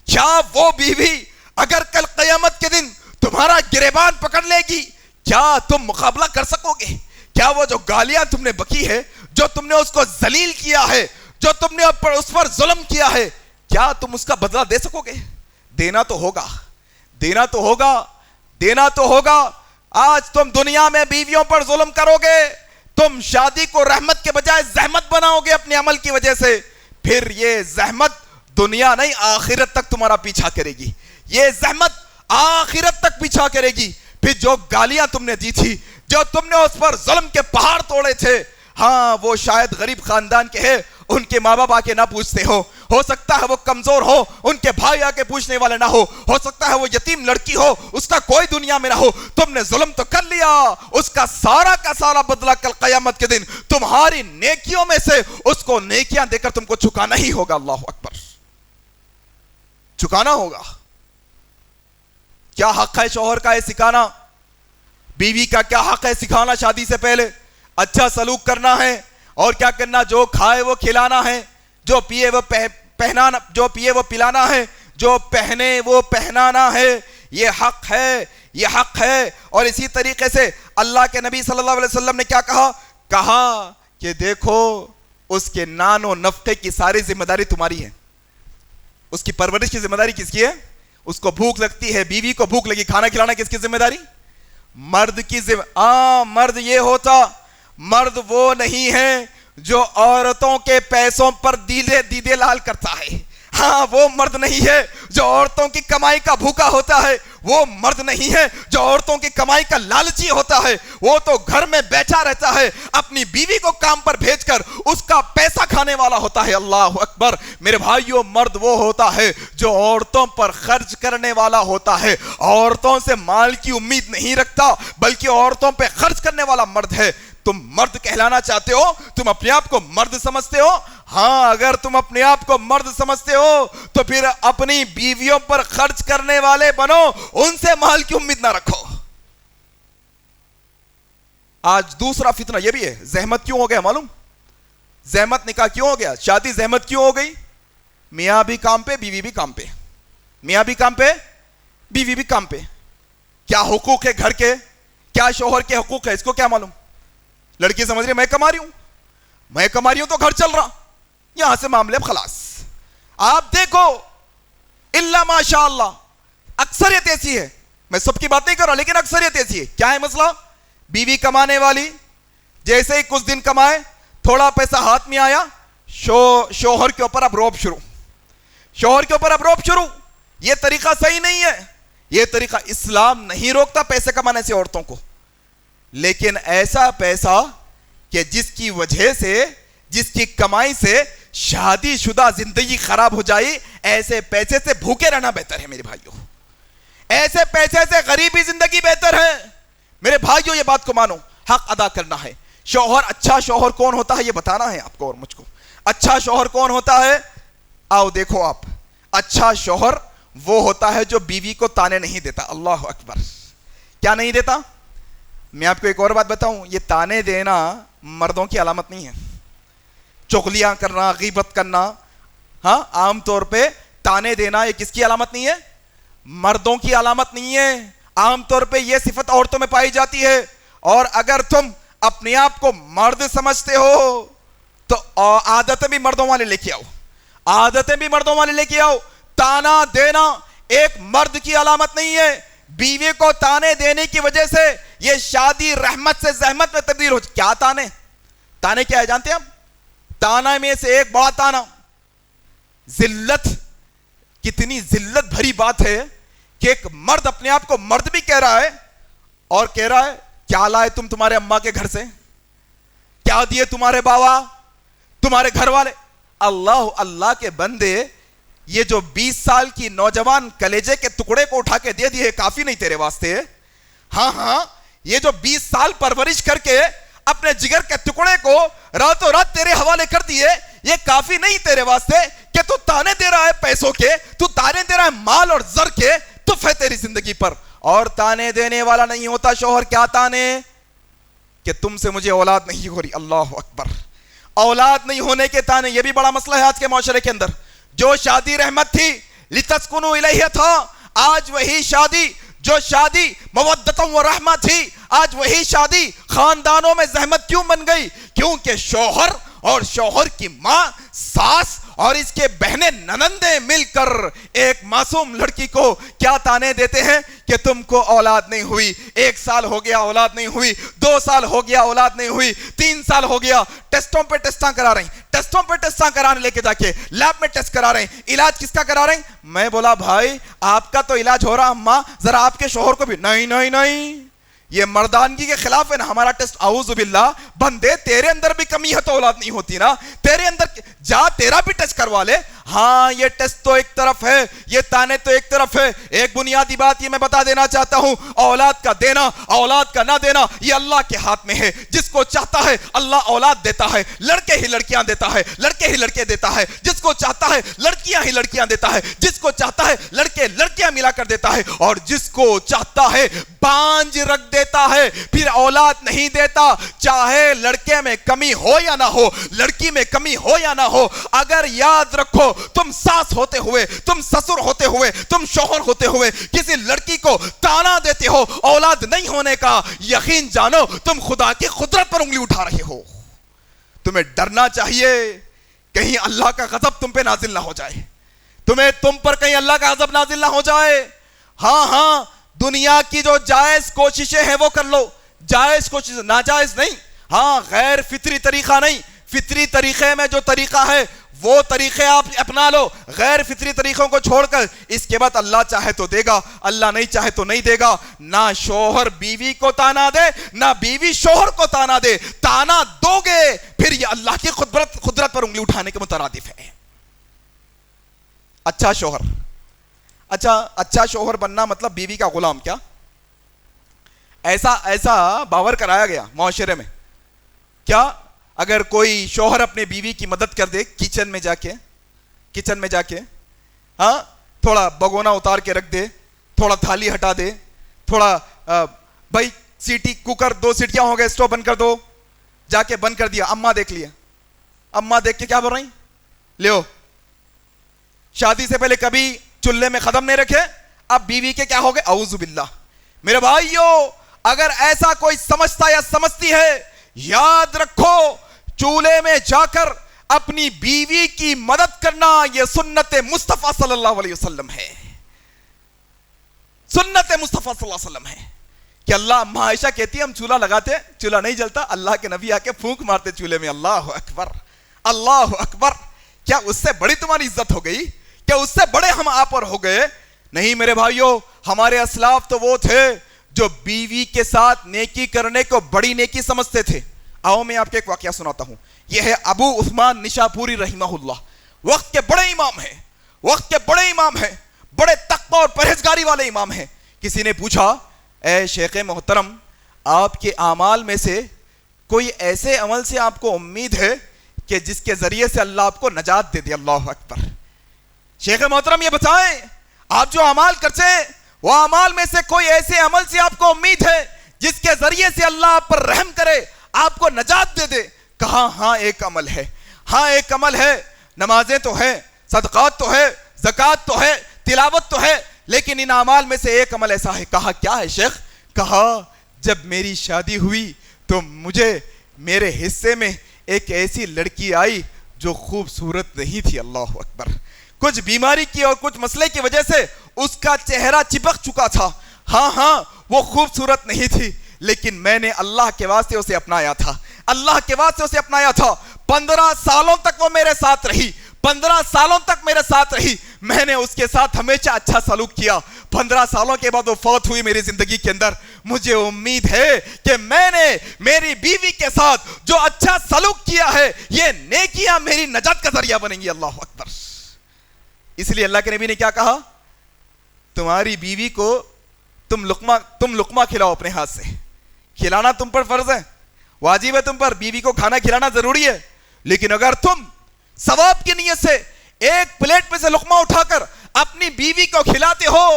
کیا وہ بیوی اگر کل قیامت کے دن تمہارا گریبان پکڑ لے گی, کیا تم مقابلہ کر سکو گے؟ کیا وہ جو گالیاں تم نے بکی ہے, جو تم نے اس کو ذلیل کیا ہے, جو تم نے اس پر ظلم کیا ہے, کیا تم اس کا بدلہ دے سکو گے؟ دینا تو ہوگا, دینا تو ہوگا, دینا تو ہوگا. آج تم دنیا میں بیویوں پر ظلم کرو گے, تم شادی کو رحمت کے بجائے زحمت بناؤ گے اپنے عمل کی وجہ سے, پھر یہ زحمت دنیا نہیں آخرت تک تمہارا پیچھا کرے گی. یہ زحمت آخرت تک پیچھا کرے گی. پھر جو گالیاں تم نے دی تھی, جو تم نے اس پر ظلم کے پہاڑ توڑے تھے, ہاں وہ شاید غریب خاندان کے ہیں, ان کے ماں باپ آ کے نہ پوچھتے ہو سکتا ہے وہ کمزور ہو, ان کے بھائی آ کے پوچھنے والے نہ ہو سکتا ہے وہ یتیم لڑکی ہو, اس کا کوئی دنیا میں نہ ہو. تم نے ظلم تو کر لیا, اس کا سارا بدلہ کل قیامت کے دن تمہاری نیکیوں میں سے اس کو نیکیاں دے کر تم کو چکانا ہی ہوگا. اللہ اکبر, چکانا ہوگا. کیا حق ہے شوہر کا یہ سکھانا؟ بیوی کا کیا حق ہے سکھانا شادی سے پہلے؟ اچھا سلوک کرنا ہے, اور کیا کرنا, جو کھائے وہ کھلانا ہے, جو پیے وہ پہنانا, جو پیے وہ پلانا ہے, جو پہنے وہ پہنانا ہے. یہ حق ہے, یہ حق ہے. اور اسی طریقے سے اللہ کے نبی صلی اللہ علیہ وسلم نے کیا کہا کہ دیکھو اس کے نان و نفقے کی ساری ذمہ داری تمہاری ہے. اس کی پرورش کی ذمہ داری کس کی ہے؟ اس کو بھوک لگتی ہے, بیوی کو بھوک لگی, کھانا کھلانا کس کی ذمہ داری؟ مرد کی ذمہ. مرد یہ ہوتا, مرد وہ نہیں ہے جو عورتوں کے پیسوں پر دیدے لال کرتا ہے. ہاں وہ مرد نہیں ہے جو عورتوں کی کمائی کا بھوکا ہوتا ہے, وہ مرد نہیں ہے جو عورتوں کی کمائی کا لالچی ہوتا ہے. وہ تو گھر میں بیٹھا رہتا ہے, اپنی بیوی کو کام پر بھیج کر اس کا پیسہ کھانے والا ہوتا ہے. اللہ اکبر. میرے بھائیوں, مرد وہ ہوتا ہے جو عورتوں پر خرچ کرنے والا ہوتا ہے, عورتوں سے مال کی امید نہیں رکھتا بلکہ عورتوں پہ خرچ کرنے والا مرد ہے. تم مرد کہلانا چاہتے ہو, تم اپنے آپ کو مرد سمجھتے ہو, ہاں اگر تم اپنے آپ کو مرد سمجھتے ہو تو پھر اپنی بیویوں پر خرچ کرنے والے بنو, ان سے مال کی امید نہ رکھو. آج دوسرا فتنہ یہ بھی ہے, زحمت کیوں ہو گیا معلوم؟ زحمت نکاح کیوں ہو گیا؟ شادی زحمت کیوں ہو گئی؟ میاں بھی کام پہ, بیوی بھی کام پہ, میاں بھی کام پہ, بیوی بھی کام پہ. کیا حقوق ہے گھر کے, کیا شوہر کے حقوق ہے, اس کو کیا معلوم؟ لڑکی سمجھ رہی میں کما رہی ہوں تو گھر چل رہا, یہاں سے معاملے خلاص. آپ دیکھو الا ماشاء اللہ, اکثریت ایسی ہے, میں سب کی بات نہیں کر رہا لیکن اکثریت ایسی ہے. کیا ہے مسئلہ؟ بیوی کمانے والی, جیسے ہی کچھ دن کمائے, تھوڑا پیسہ ہاتھ میں آیا, شوہر کے اوپر اب روب شروع. یہ طریقہ صحیح نہیں ہے, یہ طریقہ اسلام نہیں روکتا پیسے کمانے سے عورتوں کو, لیکن ایسا پیسہ کہ جس کی وجہ سے, جس کی کمائی سے شادی شدہ زندگی خراب ہو جائے, ایسے پیسے سے بھوکے رہنا بہتر ہے میرے بھائیوں. ایسے پیسے سے غریبی زندگی بہتر ہے. میرے بھائیوں یہ بات کو مانو, حق ادا کرنا ہے. شوہر, اچھا شوہر کون ہوتا ہے یہ بتانا ہے آپ کو اور مجھ کو. اچھا شوہر کون ہوتا ہے؟ آؤ دیکھو آپ, اچھا شوہر وہ ہوتا ہے جو بیوی کو تانے نہیں دیتا. اللہ اکبر. کیا نہیں دیتا؟ میں آپ کو ایک اور بات بتاؤں, یہ تانے دینا مردوں کی علامت نہیں ہے. چغلیاں کرنا, غیبت کرنا, ہاں عام طور پہ تانے دینا یہ کس کی علامت نہیں ہے؟ مردوں کی علامت نہیں ہے. عام طور پہ یہ صفت عورتوں میں پائی جاتی ہے. اور اگر تم اپنے آپ کو مرد سمجھتے ہو تو عادتیں بھی مردوں والے لے کے آؤ, تانا دینا ایک مرد کی علامت نہیں ہے. بیوی کو تانے دینے کی وجہ سے یہ شادی رحمت سے زحمت میں تبدیل ہو. کیا تانے؟ تانے کیا ہے جانتے ہیں آپ؟ تانا میں سے ایک بڑا تانا ذلت. کتنی ذلت بھری بات ہے کہ ایک مرد اپنے آپ کو مرد بھی کہہ رہا ہے اور کہہ رہا ہے کیا لائے تم تمہارے اماں کے گھر سے, کیا دیے تمہارے بابا, تمہارے گھر والے. اللہ اللہ کے بندے, یہ جو 20 سال کی نوجوان کلیجے کے ٹکڑے کو اٹھا کے دے دیے کافی نہیں تیرے واسطے؟ ہاں یہ جو 20 سال پرورش کر کے اپنے جگر کے ٹکڑے کو راتوں رات تیرے حوالے کر دیے, یہ کافی نہیں تیرے واسطے کہ تو تانے دے رہا ہے پیسوں کے, تو تانے دے رہا ہے مال اور زر کے, تف ہے تیری زندگی پر. اور تانے دینے والا نہیں ہوتا شوہر. کیا تانے؟ کہ تم سے مجھے اولاد نہیں ہو رہی. اللہ اکبر. اولاد نہیں ہونے کے تانے, یہ بھی بڑا مسئلہ ہے آج کے معاشرے کے اندر. جو شادی رحمت تھی, لتسکنوا الیہ تھا, آج وہی شادی, جو شادی مودۃ و رحمہ تھی, آج وہی شادی خاندانوں میں زحمت کیوں بن گئی؟ کیونکہ شوہر اور شوہر کی ماں, ساس اور اس کے بہنیں ننندیں مل کر ایک معصوم لڑکی کو کیا تانے دیتے ہیں کہ تم کو اولاد نہیں ہوئی, 1 سال ہو گیا اولاد نہیں ہوئی, 2 سال ہو گیا اولاد نہیں ہوئی, 3 سال ہو گیا, ٹیسٹوں پہ ٹیسٹاں کرا رہی, ٹیسٹوں پہ ٹیسٹاں کرانے لے کے جا کے لیب میں ٹیسٹ کرا رہے ہیں. علاج کس کا کرا رہے ہیں؟ میں بولا بھائی آپ کا تو علاج ہو رہا, اماں ذرا آپ کے شوہر کو بھی. نہیں, یہ مردانگی کے خلاف ہے نا ہمارا ٹیسٹ. اعوذ باللہ. بندے تیرے اندر بھی کمی ہے تو اولاد نہیں ہوتی نا, تیرے اندر جا تیرا بھی ٹیسٹ کروا لے. ہاں یہ ٹیسٹ تو ایک طرف ہے, یہ تانے تو ایک طرف ہے. ایک بنیادی بات یہ میں بتا دینا چاہتا ہوں, اولاد کا دینا اولاد کا نہ دینا یہ اللہ کے ہاتھ میں ہے. جس کو چاہتا ہے اللہ اولاد دیتا ہے, لڑکے ہی لڑکیاں دیتا ہے, لڑکے ہی لڑکے دیتا ہے. جس کو چاہتا ہے لڑکیاں ہی لڑکیاں دیتا ہے, جس کو چاہتا ہے لڑکے لڑکیاں ملا کر دیتا ہے, اور جس کو چاہتا ہے بانج رکھ دیتا ہے, پھر اولاد نہیں دیتا. چاہے لڑکے میں کمی ہو یا نہ ہو, لڑکی میں کمی ہو یا نہ ہو, اگر یاد رکھو تم ساس ہوتے ہوئے, تم سسر ہوتے ہوئے, تم شوہر ہوتے ہوئے کسی لڑکی کو تانا دیتے ہو اولاد نہیں ہونے کا, یقین جانو تم خدا کی قدرت پر انگلی اٹھا رہے ہو. تمہیں ڈرنا چاہیے کہیں اللہ کا غضب تم پہ نازل نہ ہو جائے, تم پر کہیں اللہ کا غضب نازل نہ ہو جائے. ہاں دنیا کی جو جائز کوششیں ہیں وہ کر لو, جائز کوشش, ناجائز نہیں. ہاں غیر فطری طریقہ نہیں, فطری طریقے میں جو طریقہ ہے وہ طریقے آپ اپنا لو, غیر فطری طریقوں کو چھوڑ کر. اس کے بعد اللہ چاہے تو دے گا, اللہ نہیں چاہے تو نہیں دے گا. نہ شوہر بیوی کو تانا دے, نہ بیوی شوہر کو تانا دے. تانا دو گے پھر یہ اللہ کی قدرت پر انگلی اٹھانے کے مترادف ہے. اچھا شوہر, اچھا شوہر بننا مطلب بیوی کا غلام کیا؟ ایسا باور کرایا گیا معاشرے میں. کیا اگر کوئی شوہر اپنے بیوی کی مدد کر دے کچن میں جا کے ہاں تھوڑا بگونا اتار کے رکھ دے, تھوڑا تھالی ہٹا دے, تھوڑا بھائی سیٹی کوکر 2 سیٹیاں ہو گئے اسٹوو بند کر دو, جا کے بند کر دیا, اماں دیکھ لیا, اماں دیکھ کے کیا بول رہی, لیو شادی سے پہلے کبھی چولہے میں قدم نہیں رکھے, اب بیوی کے کیا ہو گئے. اعوذ باللہ. میرے بھائیو اگر ایسا کوئی سمجھتا یا سمجھتی ہے, یاد رکھو چولہے میں جا کر اپنی بیوی کی مدد کرنا یہ سنت مصطفیٰ صلی اللہ علیہ وسلم ہے, سنت مصطفیٰ صلی اللہ علیہ وسلم ہے. کہ اللہ اماں عائشہ کہتی ہے ہم چولہا لگاتے, چولہا نہیں جلتا, اللہ کے نبی آ کے پھونک مارتے چولہے میں. اللہ اکبر, اللہ اکبر. کیا اس سے بڑی تمہاری عزت ہو گئی؟ کیا اس سے بڑے ہم آپ پر ہو گئے؟ نہیں میرے بھائیو, ہمارے اسلاف تو وہ تھے جو بیوی کے ساتھ نیکی کرنے کو بڑی نیکی سمجھتے تھے. آؤ میں آپ کے ایک واقعہ سناتا ہوں. یہ ہے ابو عثمان نشاپوری رحمہ اللہ, وقت کے بڑے امام ہیں, بڑے تقوی اور پرہیزگاری والے امام ہیں. کسی نے پوچھا اے شیخ محترم آپ کے اعمال میں سے کوئی ایسے عمل سے آپ کو امید ہے کہ جس کے ذریعے سے اللہ آپ کو نجات دے دے؟ اللہ اکبر. شیخ محترم یہ بتائیں آپ جو اعمال کرتے ہیں وہ اعمال میں سے کوئی ایسے عمل سے آپ کو امید ہے جس کے ذریعے سے اللہ آپ پر رحم کرے, آپ کو نجات دے دے؟ کہا ہاں ایک عمل ہے, نمازیں تو ہیں, صدقات تو ہے, زکوٰۃ تو ہے, تلاوت تو ہے, لیکن ان اعمال میں سے ایک عمل ایسا ہے. کہا کیا ہے شیخ؟ کہا جب میری شادی ہوئی تو مجھے میرے حصے میں ایک ایسی لڑکی آئی جو خوبصورت نہیں تھی. اللہ اکبر. کچھ بیماری کی اور کچھ مسئلے کی وجہ سے اس کا چہرہ چپک چکا تھا. ہاں وہ خوبصورت نہیں تھی، لیکن میں نے اللہ کے واسطے اسے اپنایا تھا، اللہ کے واسطے اسے اپنایا تھا۔ 15 سالوں تک وہ میرے ساتھ رہی، 15 سالوں تک میرے ساتھ رہی، میں نے اس کے ساتھ ہمیشہ اچھا سلوک کیا۔ 15 سالوں کے بعد وہ فوت ہوئی میری زندگی کے اندر۔ مجھے امید ہے کہ میں نے میری بیوی کے ساتھ جو اچھا سلوک کیا ہے، یہ نیکیاں میری نجات کا ذریعہ بنیں گی۔ اللہ اکبر۔ اس لیے اللہ کے نبی نے کیا کہا؟ تمہاری بیوی کو تم لقمہ کھلاؤ اپنے ہاتھ سے، کھلانا تم پر فرض ہے، واجب ہے تم پر، بیوی کو کھانا کھلانا ضروری ہے، لیکن اگر تم ثواب کی نیت سے ایک پلیٹ میں سے لقمہ اٹھا کر اپنی بیوی کو کھلاتے ہو،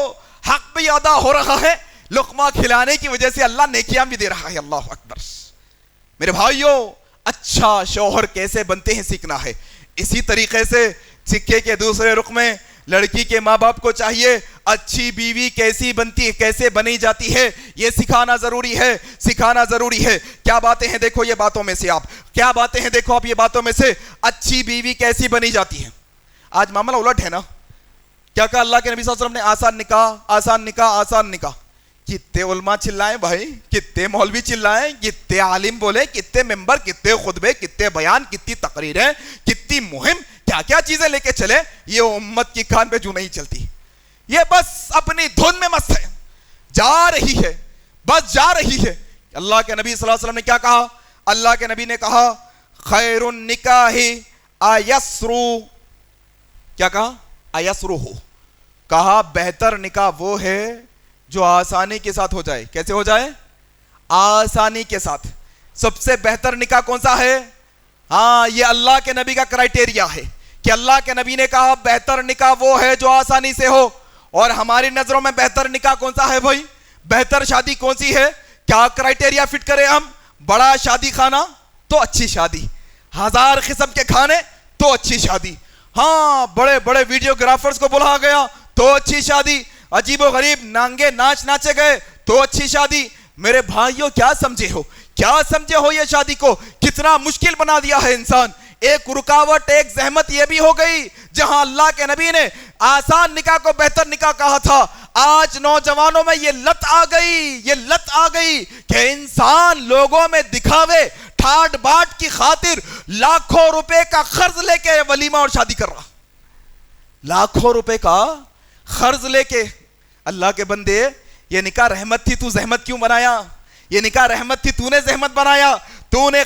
حق بھی ادا ہو رہا ہے، لقمہ کھلانے کی وجہ سے اللہ نیکیاں بھی دے رہا ہے۔ اللہ اکبر۔ میرے بھائیوں، اچھا شوہر کیسے بنتے ہیں سیکھنا ہے۔ اسی طریقے سے سکے کے دوسرے رخ میں لڑکی کے ماں باپ کو چاہیے اچھی بیوی کیسے بنی جاتی ہے، یہ سکھانا ضروری ہے، سکھانا ضروری ہے۔ کیا باتیں ہیں دیکھو یہ باتوں میں سے، کیا باتیں ہیں دیکھو آپ یہ باتوں میں سے، اچھی بیوی کیسی بنی جاتی ہے۔ آج معاملہ الٹ ہے نا۔ کیا کہا اللہ کے نبی صلی اللہ علیہ وسلم نے؟ آسان نکاح، آسان نکاح، آسان نکاح۔ کتنے علماء چلائیں بھائی، کتنے مولوی چلائیں، کتنے عالم بولے، کتنے ممبر، کتنے خطبے، کتنے بیان، کتنی تقریریں، کتنی مہم، کیا کیا چیزیں لے کے چلے، یہ امت کی کان پہ جو نہیں چلتی، یہ بس اپنی دھن میں مست ہے، جا رہی ہے، بس جا رہی ہے۔ اللہ کے نبی صلی اللہ علیہ وسلم نے کیا کہا؟ اللہ کے نبی نے کہا خیر النکاح ایسرو، کیا کہا؟ ایسرو ہو، کہا بہتر نکاح وہ ہے جو آسانی کے ساتھ ہو جائے۔ کیسے ہو جائے؟ آسانی کے ساتھ۔ سب سے بہتر نکاح کون سا ہے؟ ہاں، یہ اللہ کے نبی کا کرائٹیریا ہے کہ اللہ کے نبی نے کہا بہتر نکاح وہ ہے جو آسانی سے ہو۔ اور ہماری نظروں میں بہتر نکاح کون سا ہے بھائی؟ بہتر شادی کون سی ہے؟ کیا کرائٹیریا فٹ کرے ہم؟ بڑا شادی خانہ تو اچھی شادی، 1000 قسم کے کھانے تو اچھی شادی، ہاں بڑے بڑے ویڈیوگرافرز کو بلا گیا تو اچھی شادی، عجیب و غریب نانگے ناچ ناچے گئے تو اچھی شادی۔ میرے بھائیوں، کیا سمجھے ہو، کیا سمجھے ہو یہ شادی کو کتنا مشکل بنا دیا ہے انسان۔ ایک رکاوٹ، ایک زحمت یہ بھی ہو گئی، جہاں اللہ کے نبی نے آسان نکاح کو بہتر نکاح کہا تھا، آج نوجوانوں میں یہ لت آ گئی کہ انسان لوگوں میں دکھاوے، ٹھاٹ باٹ کی خاطر لاکھوں روپے کا قرض لے کے ولیمہ اور شادی کر رہا، لاکھوں روپے کا قرض لے کے۔ اللہ کے بندے، یہ نکاح رحمت تھی، تو زحمت کیوں بنایا؟ یہ نکاح رحمت تھی، تو نے زحمت بنایا، تو نے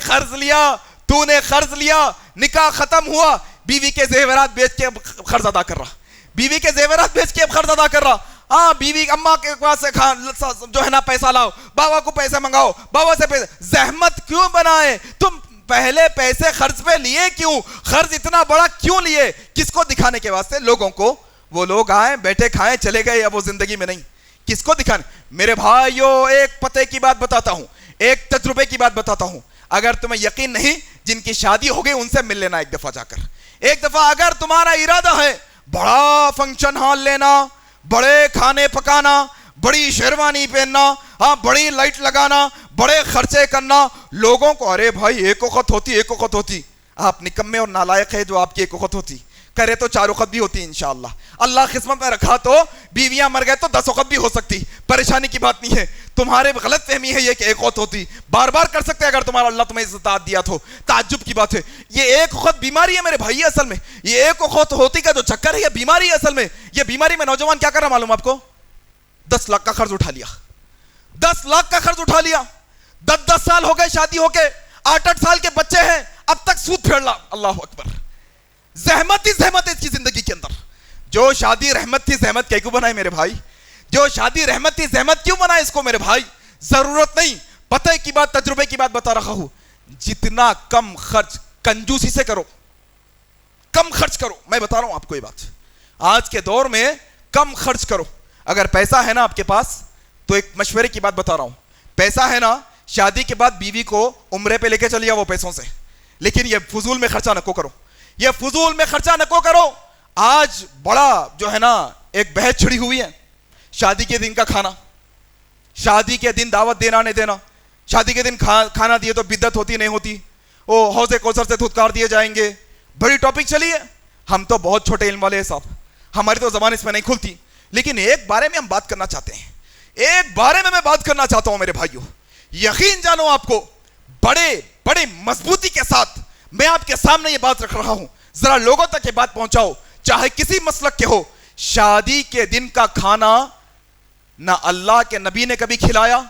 قرض لیا، نکاح ختم ہوا، بیوی کے زیورات بیچ کے قرض ادا کر رہا، بیوی کے زیورات بیچ کے قرض ادا کر رہا۔ ہاں، بیوی اماں کے پاس سے جو ہے نا پیسہ لاؤ، بابا کو پیسے منگاؤ، بابا سے پیسے، زحمت کیوں بنائے تم؟ پہلے پیسے قرض پہ لیے کیوں؟ قرض اتنا بڑا کیوں لیے؟ کس کو دکھانے کے واسطے؟ لوگوں کو۔ وہ لوگ آئے، بیٹھے، کھائیں، چلے گئے، اب وہ زندگی میں نہیں۔ کس کو دکھانے؟ میرے بھائیوں، ایک پتے کی بات بتاتا ہوں، ایک تجربے کی بات بتاتا ہوں، اگر تمہیں یقین نہیں، جن کی شادی ہو گئی ان سے مل لینا ایک دفعہ جا کر۔ ایک دفعہ اگر تمہارا ارادہ ہے بڑا فنکشن ہال لینا، بڑے کھانے پکانا، بڑی شیروانی پہننا، ہاں بڑی لائٹ لگانا، بڑے خرچے کرنا، لوگوں کو ارے بھائی ایک وقت ہوتی، آپ نکمے اور نالائق ہے جو آپ کی ایک وقت ہوتی، کرے تو 4 وقت بھی ہوتی انشاءاللہ، اللہ قسمت میں رکھا تو بیویاں مر گئے تو 10 وقت بھی ہو سکتی، پریشانی کی بات نہیں ہے۔ تمہارے غلط فہمی ہے یہ کہ ایک وقت ہوتی، بار بار کر سکتے اگر تمہارا اللہ تمہیں استطاعت دیا تو، تعجب کی بات ہے۔ یہ ایک وقت بیماری ہے میرے بھائی، اصل میں یہ ایک وقت ہوتی کا جو چکر ہے یہ بیماری ہے اصل میں۔ یہ بیماری میں نوجوان کیا کر رہا معلوم آپ کو؟ 10 لاکھ کا قرض اٹھا لیا، 10 لاکھ کا قرض اٹھا لیا، 10 سال ہو گئے شادی ہو کے، 8 سال کے بچے ہیں، اب تک سود پھیر رہا۔ اللہ اکبر۔ زحمت ہی زحمت ہے اس کی زندگی کے اندر۔ جو شادی رحمت تھی، زحمت کیوں بنائے میرے بھائی؟ جو شادی رحمت تھی، زحمت کیوں بنائے اس کو میرے بھائی؟ ضرورت نہیں۔ پتہ کی بات، تجربے کی بات بتا رہا ہوں، جتنا کم خرچ کنجوسی سے کرو، کم خرچ کرو۔ میں بتا رہا ہوں آپ کو یہ بات، آج کے دور میں کم خرچ کرو۔ اگر پیسہ ہے نا آپ کے پاس تو ایک مشورے کی بات بتا رہا ہوں، پیسہ ہے نا، شادی کے بعد بیوی کو عمرے پہ لے کے چلیا وہ پیسوں سے، لیکن یہ فضول میں خرچہ نہ کرو، یہ فضول میں خرچہ نہ کرو۔ آج بڑا جو ہے نا ایک بحث چھڑی ہوئی ہے، شادی کے دن کا کھانا، شادی کے دن دعوت دینا نہیں دینا، شادی کے دن کھانا دیے تو بدعت ہوتی نہیں ہوتی، وہ حوض کوثر سے دھتکار دیے جائیں گے، بڑی ٹاپک چلی ہے۔ ہم تو بہت چھوٹے علم والے ہیں صاحب، ہماری تو زبان اس میں نہیں کھلتی، لیکن ایک بارے میں ہم بات کرنا چاہتے ہیں، ایک بارے میں بات کرنا چاہتا ہوں میرے بھائیوں, یقین جانو آپ کو بڑے بڑے مضبوطی کے ساتھ میں آپ کے سامنے یہ بات رکھ رہا ہوں, ذرا لوگوں تک یہ بات پہنچاؤ, چاہے کسی مسلک کے ہو. شادی کے دن کا کھانا نہ اللہ کے نبی نے کبھی کھلایا,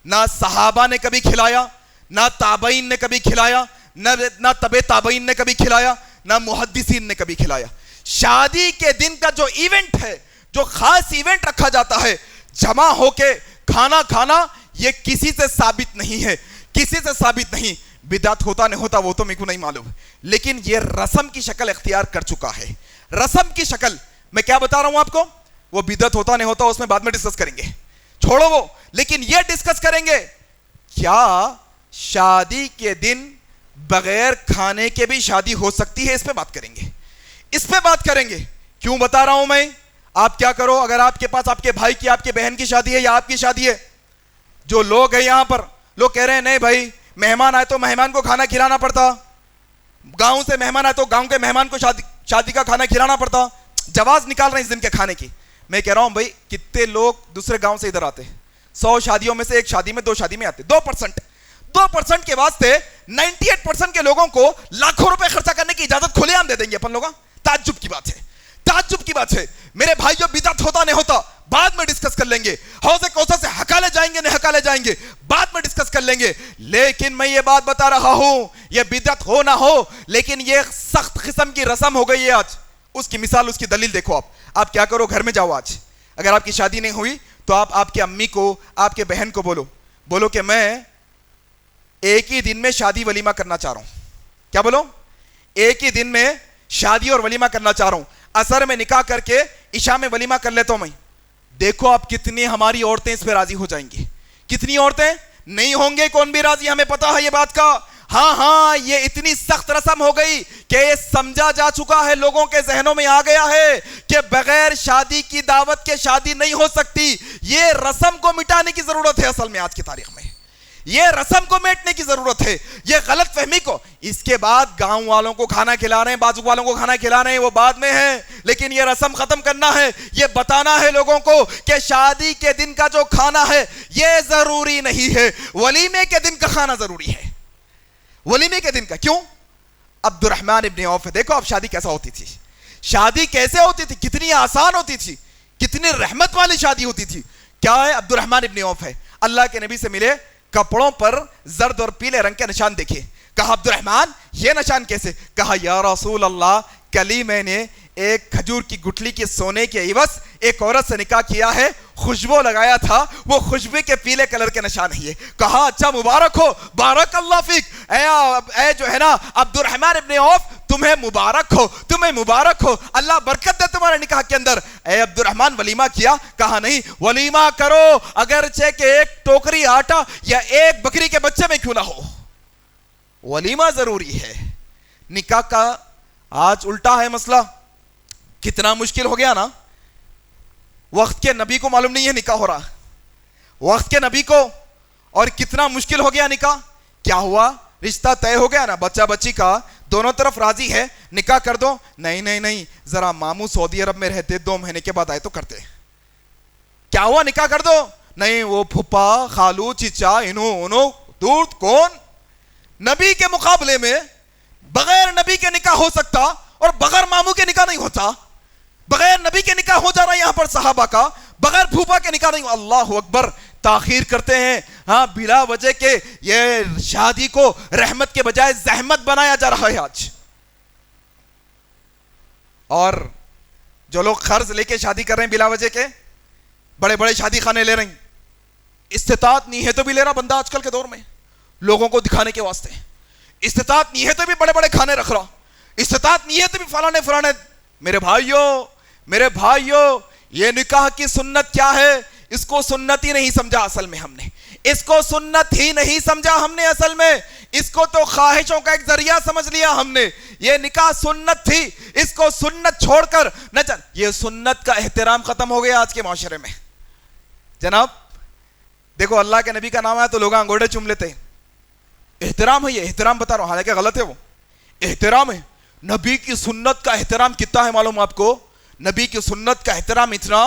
نہ صحابہ نے کبھی کھلایا, نہ تابعین نے کبھی کھلایا, نہ تبع تابعین نے کبھی کھلایا, نہ محدثین نے کبھی کھلایا. شادی کے دن کا جو ایونٹ ہے, جو خاص ایونٹ رکھا جاتا ہے جمع ہو کے کھانا کھانا, یہ کسی سے ثابت نہیں ہے, کسی سے ثابت نہیں. بدعت ہوتا نہیں ہوتا وہ تو میرے کو نہیں معلوم, لیکن یہ رسم کی شکل اختیار کر چکا ہے. رسم کی شکل میں کیا بتا رہا ہوں آپ کو, وہ بدعت ہوتا نہیں ہوتا اس میں بعد میں ڈسکس کریں گے, چھوڑو وہ. لیکن یہ ڈسکس کریں گے کیا شادی کے دن بغیر کھانے کے بھی شادی ہو سکتی ہے, اس پہ بات کریں گے, اس پہ بات کریں گے. کیوں بتا رہا ہوں میں, آپ کیا کرو, اگر آپ کے پاس آپ کے بھائی کی آپ کی بہن کی شادی ہے یا آپ کی شادی ہے, جو لوگ ہیں یہاں پر, لوگ کہہ رہے ہیں نہیں بھائی مہمان آئے تو مہمان کو کھانا کھلانا پڑتا, گاؤں سے مہمان آئے تو گاؤں کے مہمان کو شادی کا کھانا کھلانا پڑتا, جواز نکال رہے ہیں اس دن کے کھانے کی. میں کہہ رہا ہوں بھائی کتنے لوگ دوسرے گاؤں سے ادھر آتے, 100 شادیوں میں سے ایک شادی میں 2 شادی میں آتے, 2% کے واسطے 98% کے لوگوں کو لاکھوں روپے خرچہ کرنے کی اجازت کھلے عام دے دیں گے اپن لوگ. تعجب کی بات ہے, تعجب کی بات ہے میرے بھائیو. بدعت ہوتا نہیں ہوتا بعد میں ڈسکس کر لیں گے, حوض کوثر سے ہکالے جائیں گے نہیں ہکالے جائیں گے بعد میں ڈسکس کر لیں گے. لیکن میں یہ بات بتا رہا ہوں, یہ بدعت ہو نہ ہو, لیکن یہ سخت قسم کی رسم ہو گئی ہے آج. اس کی مثال, اس کی دلیل دیکھو. آپ کیا کرو, گھر میں جاؤ آج, اگر آپ کی شادی نہیں ہوئی تو آپ کی امی کو, آپ کے بہن کو بولو کہ میں ایک ہی دن میں شادی ولیمہ کرنا چاہ رہا ہوں. کیا بولو, ایک ہی دن میں شادی اور ولیمہ کرنا چاہ رہا ہوں, عصر میں نکاح کر کے عشاء میں ولیمہ کر لیتا ہوں میں. دیکھو آپ کتنی ہماری عورتیں اس پہ راضی ہو جائیں گی, کتنی عورتیں نہیں ہوں گے, کون بھی راضی, ہمیں پتا ہے یہ بات کا. ہاں یہ اتنی سخت رسم ہو گئی کہ یہ سمجھا جا چکا ہے, لوگوں کے ذہنوں میں آ گیا ہے کہ بغیر شادی کی دعوت کے شادی نہیں ہو سکتی. یہ رسم کو مٹانے کی ضرورت ہے اصل میں آج کی تاریخ میں, یہ رسم کو میٹنے کی ضرورت ہے, یہ غلط فہمی کو. اس کے بعد گاؤں والوں کو کھانا کھلا رہے ہیں, بازو والوں کو کھانا کھلا رہے ہیں, وہ بعد میں ہے, لیکن یہ رسم ختم کرنا ہے. یہ بتانا ہے لوگوں کو کہ شادی کے دن کا جو کھانا ہے یہ ضروری نہیں ہے, ولیمے کے دن کا کھانا ضروری ہے. ولیمے کے دن کا کیوں؟ عبد الرحمن ابن عوف, دیکھو اب شادی کیسا ہوتی تھی, شادی کیسے ہوتی تھی, کتنی آسان ہوتی تھی, کتنی رحمت والی شادی ہوتی تھی. کیا ہے, عبد الرحمن ابن عوف ہے, اللہ کے نبی سے ملے, کپڑوں پر زرد اور پیلے رنگ کے نشان دیکھے. کہا عبد الرحمن یہ نشان کیسے؟ کہا یا رسول اللہ, کلی میں نے ایک کھجور کی گٹھلی کے سونے کے عوض ایک عورت سے نکاح کیا ہے, خوشبو لگایا تھا, وہ خوشبو کے پیلے کلر کے نشان ہے. کہا اچھا مبارک ہو, بارک اللہ فیک, اے جو ہے نا عبد الرحمن ابن عوف, تمہیں مبارک ہو, تمہیں مبارک ہو, اللہ برکت دے تمہارے نکاح کے اندر. اے عبد الرحمن ولیمہ کیا؟ کہا نہیں, ولیمہ کرو اگرچہ کہ ایک ٹوکری آٹا یا ایک بکری کے بچے میں کیوں نہ ہو, ولیمہ ضروری ہے. نکاح کا آج الٹا ہے مسئلہ, کتنا مشکل ہو گیا نا. وقت کے نبی کو معلوم نہیں ہے نکاح ہو رہا, وقت کے نبی کو, اور کتنا مشکل ہو گیا نکاح. کیا ہوا, رشتہ طے ہو گیا نا, بچہ بچی کا دونوں طرف راضی ہے, نکاح کر دو. نہیں, ذرا ماموں سعودی عرب میں رہتے, 2 مہینے کے بعد آئے تو کرتے. کیا ہوا, نکاح کر دو. نہیں, وہ پھپھا خالو چچا انہوں دور کون. نبی کے مقابلے میں بغیر نبی کے نکاح ہو سکتا اور بغیر ماموں کے نکاح نہیں ہوتا. بغیر نبی کے نکاح ہو جا رہا ہے یہاں پر صحابہ کا, بغیر پھوپھا کے نکاح نہیں. اللہ اکبر, تاخیر کرتے ہیں ہاں بلا وجہ کے. یہ شادی کو رحمت کے بجائے زحمت بنایا جا رہا ہے آج. اور جو لوگ قرض لے کے شادی کر رہے ہیں بلا وجہ کے, بڑے بڑے شادی خانے لے رہے ہیں, استطاعت نہیں ہے تو بھی لے رہا بندہ آج کل کے دور میں, لوگوں کو دکھانے کے واسطے. استطاعت نہیں ہے تو بھی بڑے بڑے کھانے رکھ رہا, استطاعت نہیں ہے تو بھی فلانے. میرے بھائیو, یہ نکاح کی سنت کیا ہے, اس کو سنت ہی نہیں سمجھا اصل میں ہم نے, اس کو سنت ہی نہیں سمجھا ہم نے اصل میں, اس کو تو خواہشوں کا ایک ذریعہ سمجھ لیا ہم نے. یہ نکاح سنت تھی, اس کو سنت چھوڑ کر نہ چل. یہ سنت کا احترام ختم ہو گیا آج کے معاشرے میں. جناب دیکھو, اللہ کے نبی کا نام ہے تو لوگ انگوٹھے چوم لیتے ہیں. احترام ہے, یہ احترام بتا رہا ہوں, حالانکہ غلط ہے, وہ احترام ہے. نبی کی سنت کا احترام کتنا ہے معلوم آپ کو؟ نبی کی سنت کا احترام اتنا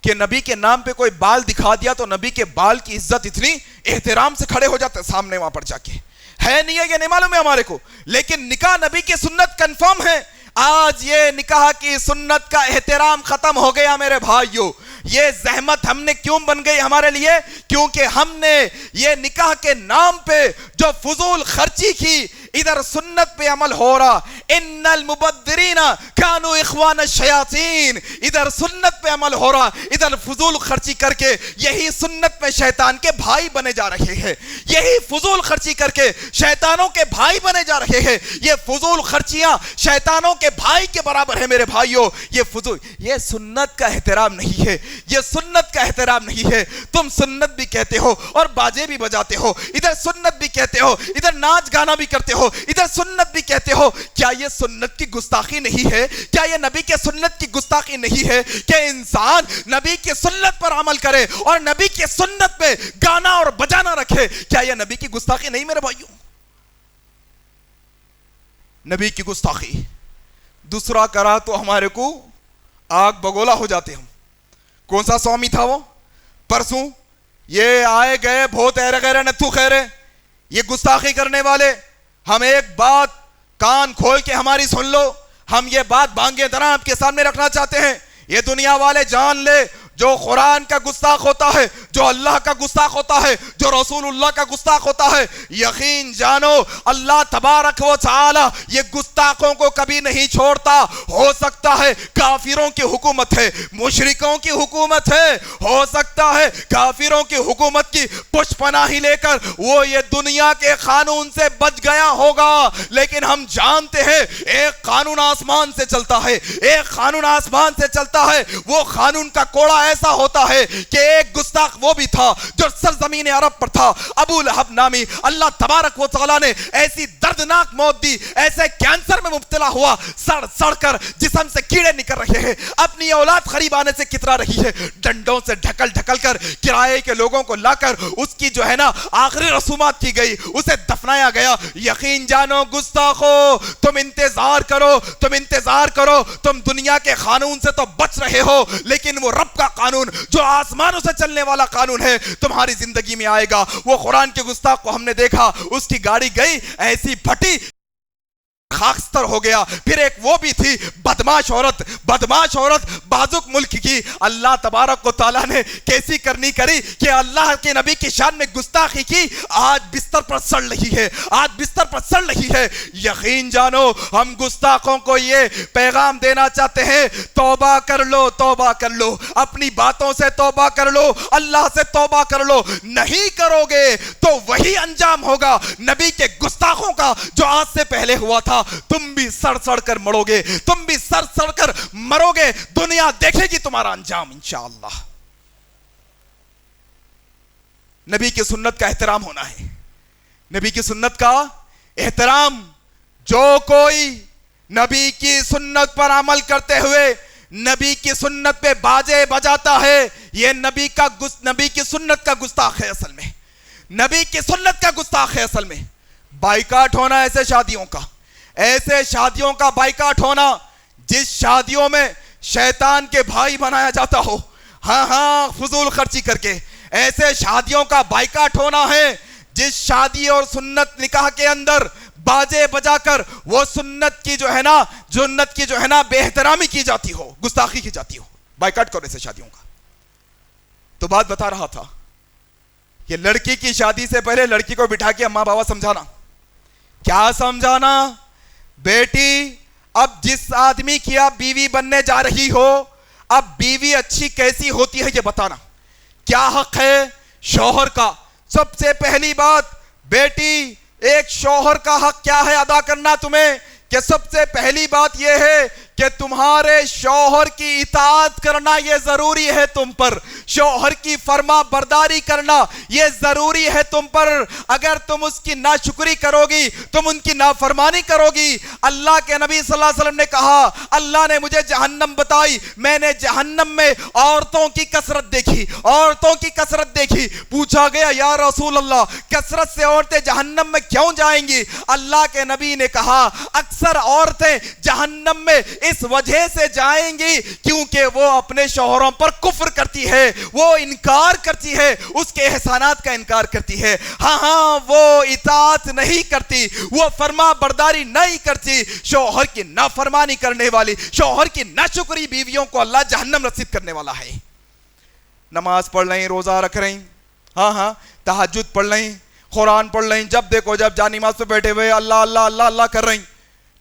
کہ نبی کے نام پہ کوئی بال دکھا دیا تو نبی کے بال کی عزت اتنی احترام سے کھڑے ہو جاتے سامنے وہاں پر جا کے. ہے نہیں ہے یہ نہیں معلوم ہے ہمارے کو, لیکن نکاح نبی کی سنت کنفرم ہے. آج یہ نکاح کی سنت کا احترام ختم ہو گیا میرے بھائیوں. یہ زحمت ہم نے کیوں بن گئی ہمارے لیے؟ کیونکہ ہم نے یہ نکاح کے نام پہ جو فضول خرچی کی, ادھر سنت پہ عمل ہو رہا. ان المبذرین کانوا اخوان الشیاطین, ادھر سنت پہ عمل ہو رہا, ادھر فضول خرچی کر کے یہی سنت میں شیطان کے بھائی بنے جا رہے ہیں. یہی فضول خرچی کر کے شیطانوں کے بھائی بنے جا رہے ہیں. یہ فضول خرچیاں شیطانوں کے بھائی کے برابر ہے میرے بھائیوں. یہ فضول, یہ سنت کا احترام نہیں ہے, یہ سنت کا احترام نہیں ہے. تم سنت بھی کہتے ہو اور باجے بھی بجاتے ہو, ادھر سنت بھی کہتے ہو, ادھر ناچ گانا بھی کرتے ہو, ادھر سنت بھی کہتے ہو. کیا یہ سنت کی گستاخی نہیں ہے؟ کیا یہ نبی کے سنت کی گستاخی نہیں ہے کہ انسان نبی کی سنت پر عمل کرے اور نبی کی سنت پہ گانا اور بجانا رکھے؟ کیا یہ نبی کی گستاخی نہیں میرے بھائیوں؟ نبی کی گستاخی. دوسرا کرا تو ہمارے کو آگ بگولا ہو جاتے ہم. کون سا سوامی تھا وہ پرسوں؟ یہ آئے گئے بہت ایرے غیرے نتھو خیرے, یہ گستاخی کرنے والے. ہم ایک بات کان کھول کے ہماری سن لو, ہم یہ بات بانگے طرح آپ کے سامنے رکھنا چاہتے ہیں. یہ دنیا والے جان لے, جو قرآن کا گستاخ ہوتا ہے, جو اللہ کا گستاخ ہوتا ہے, جو رسول اللہ کا گستاخ ہوتا ہے, یقین جانو اللہ تبارک و تعالی یہ گستاخوں کو کبھی نہیں چھوڑتا. ہو سکتا ہے کافروں کی حکومت ہے, مشرکوں کی حکومت ہے, ہو سکتا ہے کافروں کی حکومت کی پشت پناہی لے کر وہ یہ دنیا کے قانون سے بچ گیا ہوگا, لیکن ہم جانتے ہیں ایک قانون آسمان سے چلتا ہے, ایک قانون آسمان سے چلتا ہے. وہ قانون کا کوڑا ایسا ہوتا ہے کہ ایک گستاخ وہ بھی تھا جو سرزمین عرب پر تھا, ابو لہب نامی. اللہ تبارک و تعالیٰ نے ایسی دردناک موت دی, ایسے کینسر میں مبتلا ہوا, سڑ سڑ کر جسم سے کیڑے نکل رہے ہیں, اپنی اولاد قریب آنے سے کترا رہی ہے, ڈنڈوں سے ڈھکل ڈھکل کر کرائے کے لوگوں کو لا کر اس کی جو ہے نا آخری رسومات کی گئی, اسے دفنایا گیا. یقین جانو گستاخو, تم انتظار کرو, تم انتظار کرو, تم دنیا کے قانون سے تو بچ رہے ہو, لیکن وہ رب کا قانون جو آسمانوں سے چلنے والا قانون ہے تمہاری زندگی میں آئے گا. وہ قرآن کے گستاخ کو ہم نے دیکھا, اس کی گاڑی گئی ایسی پھٹی, خاکستر ہو گیا. پھر ایک وہ بھی تھی بدماش عورت بازک ملک کی. اللہ تبارک و تعالیٰ نے کیسی کرنی کری کہ اللہ کے نبی کی شان میں گستاخی کی, آج بستر پر سڑ رہی ہے. یقین جانو ہم گستاخوں کو یہ پیغام دینا چاہتے ہیں, توبہ کر لو, اپنی باتوں سے توبہ کر لو, اللہ سے توبہ کر لو. نہیں کرو گے تو وہی انجام ہوگا نبی کے گستاخوں کا جو آج سے پہلے ہوا تھا. تم بھی سڑ سڑ کر مرو گے, تم بھی سڑ سڑ کر مرو گے. دنیا دیکھے گی تمہارا انجام انشاءاللہ. نبی کی سنت کا احترام ہونا ہے, نبی کی سنت کا احترام. جو کوئی نبی کی سنت پر عمل کرتے ہوئے نبی کی سنت پہ باجے بجاتا ہے, یہ نبی کی سنت کا گستاخ ہے. اصل میں نبی کی سنت کا گستاخ ہے. اصل میں بائیکاٹ ہونا ایسے شادیوں کا بائیکاٹ ہونا جس شادیوں میں شیطان کے بھائی بنایا جاتا ہو, ہاں فضول خرچی کر کے. ایسے شادیوں کا بائیکاٹ ہونا ہے جس شادی اور سنت نکاح کے اندر باجے بجا کر وہ سنت کی جو ہے نا بے احترامی کی جاتی ہو, گستاخی کی جاتی ہو. بائیکاٹ کرو ایسے شادیوں کا. تو بات بتا رہا تھا کہ لڑکی کی شادی سے پہلے لڑکی کو بٹھا کے اماں بابا سمجھانا. کیا سمجھانا؟ بیٹی اب جس آدمی کی آپ بیوی بننے جا رہی ہو, اب بیوی اچھی کیسی ہوتی ہے یہ بتانا. کیا حق ہے شوہر کا؟ سب سے پہلی بات بیٹی, ایک شوہر کا حق کیا ہے ادا کرنا تمہیں, کہ سب سے پہلی بات یہ ہے کہ تمہارے شوہر کی اطاعت کرنا یہ ضروری ہے تم پر. شوہر کی فرما برداری کرنا یہ ضروری ہے تم پر. اگر تم اس کی ناشکری کرو گی, تم ان کی نافرمانی کرو گی. اللہ کے نبی صلی اللہ علیہ وسلم نے کہا, اللہ نے مجھے جہنم بتائی, میں نے جہنم میں عورتوں کی کثرت دیکھی. پوچھا گیا یا رسول اللہ کثرت سے عورتیں جہنم میں کیوں جائیں گی؟ اللہ کے نبی نے کہا اکثر عورتیں جہنم میں اس وجہ سے جائیں گی کیونکہ وہ اپنے شوہروں پر کفر کرتی ہے، وہ انکار کرتی ہے، اس کے احسانات کا انکار کرتی ہے، ہاں وہ اطاعت نہیں کرتی، وہ فرما برداری نہیں کرتی، شوہر کی نافرمانی کرنے والی، شوہر کی ناشکری بیویوں کو اللہ جہنم رسید کرنے والا ہے۔ نماز پڑھ لیں، روزہ رکھ رہی، ہاں تہجد پڑھ لیں، قرآن پڑھ لیں، جب دیکھو جب جا نماز پہ بیٹھے ہوئے اللہ اللہ اللہ اللہ کر رہی،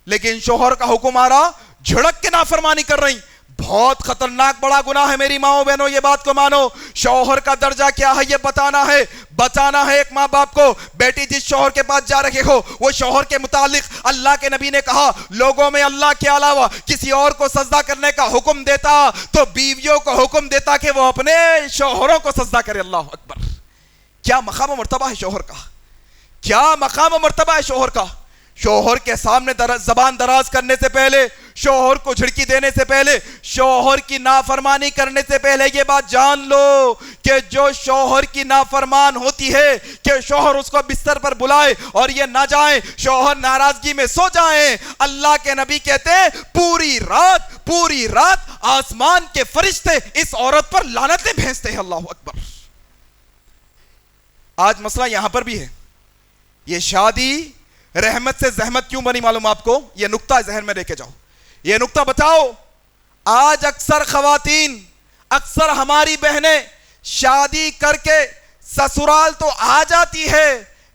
لیکن شوہر کا حکم آ رہا جھڑک کے نافرمانی کر رہی، بہت خطرناک بڑا گناہ ہے میری ماں بہنوں، یہ بات کو مانو۔ شوہر کا درجہ کیا ہے یہ بتانا ہے ایک ماں باپ کو۔ بیٹی جس شوہر کے پاس جا رہے ہو وہ شوہر کے متعلق اللہ کے نبی نے کہا لوگوں میں اللہ کے علاوہ کسی اور کو سجدہ کرنے کا حکم دیتا تو بیویوں کو حکم دیتا کہ وہ اپنے شوہروں کو سجدہ کرے۔ اللہ اکبر، کیا مقام و مرتبہ ہے شوہر کا، کیا مقام و مرتبہ ہے شوہر کا۔ شوہر کے سامنے زبان دراز کرنے سے پہلے، شوہر کو جھڑکی دینے سے پہلے، شوہر کی نافرمانی کرنے سے پہلے یہ بات جان لو کہ جو شوہر کی نافرمان ہوتی ہے کہ شوہر اس کو بستر پر بلائے اور یہ نہ جائیں، شوہر ناراضگی میں سو جائیں، اللہ کے نبی کہتے ہیں پوری رات آسمان کے فرشتے اس عورت پر لعنتیں بھیجتے ہیں۔ اللہ اکبر۔ آج مسئلہ یہاں پر بھی ہے، یہ شادی رحمت سے زحمت کیوں بنی معلوم آپ کو؟ یہ نقطہ ذہن میں لے کے جاؤ، یہ نقطہ بتاؤ۔ آج اکثر خواتین، اکثر ہماری بہنیں شادی کر کے سسرال تو آ جاتی ہے،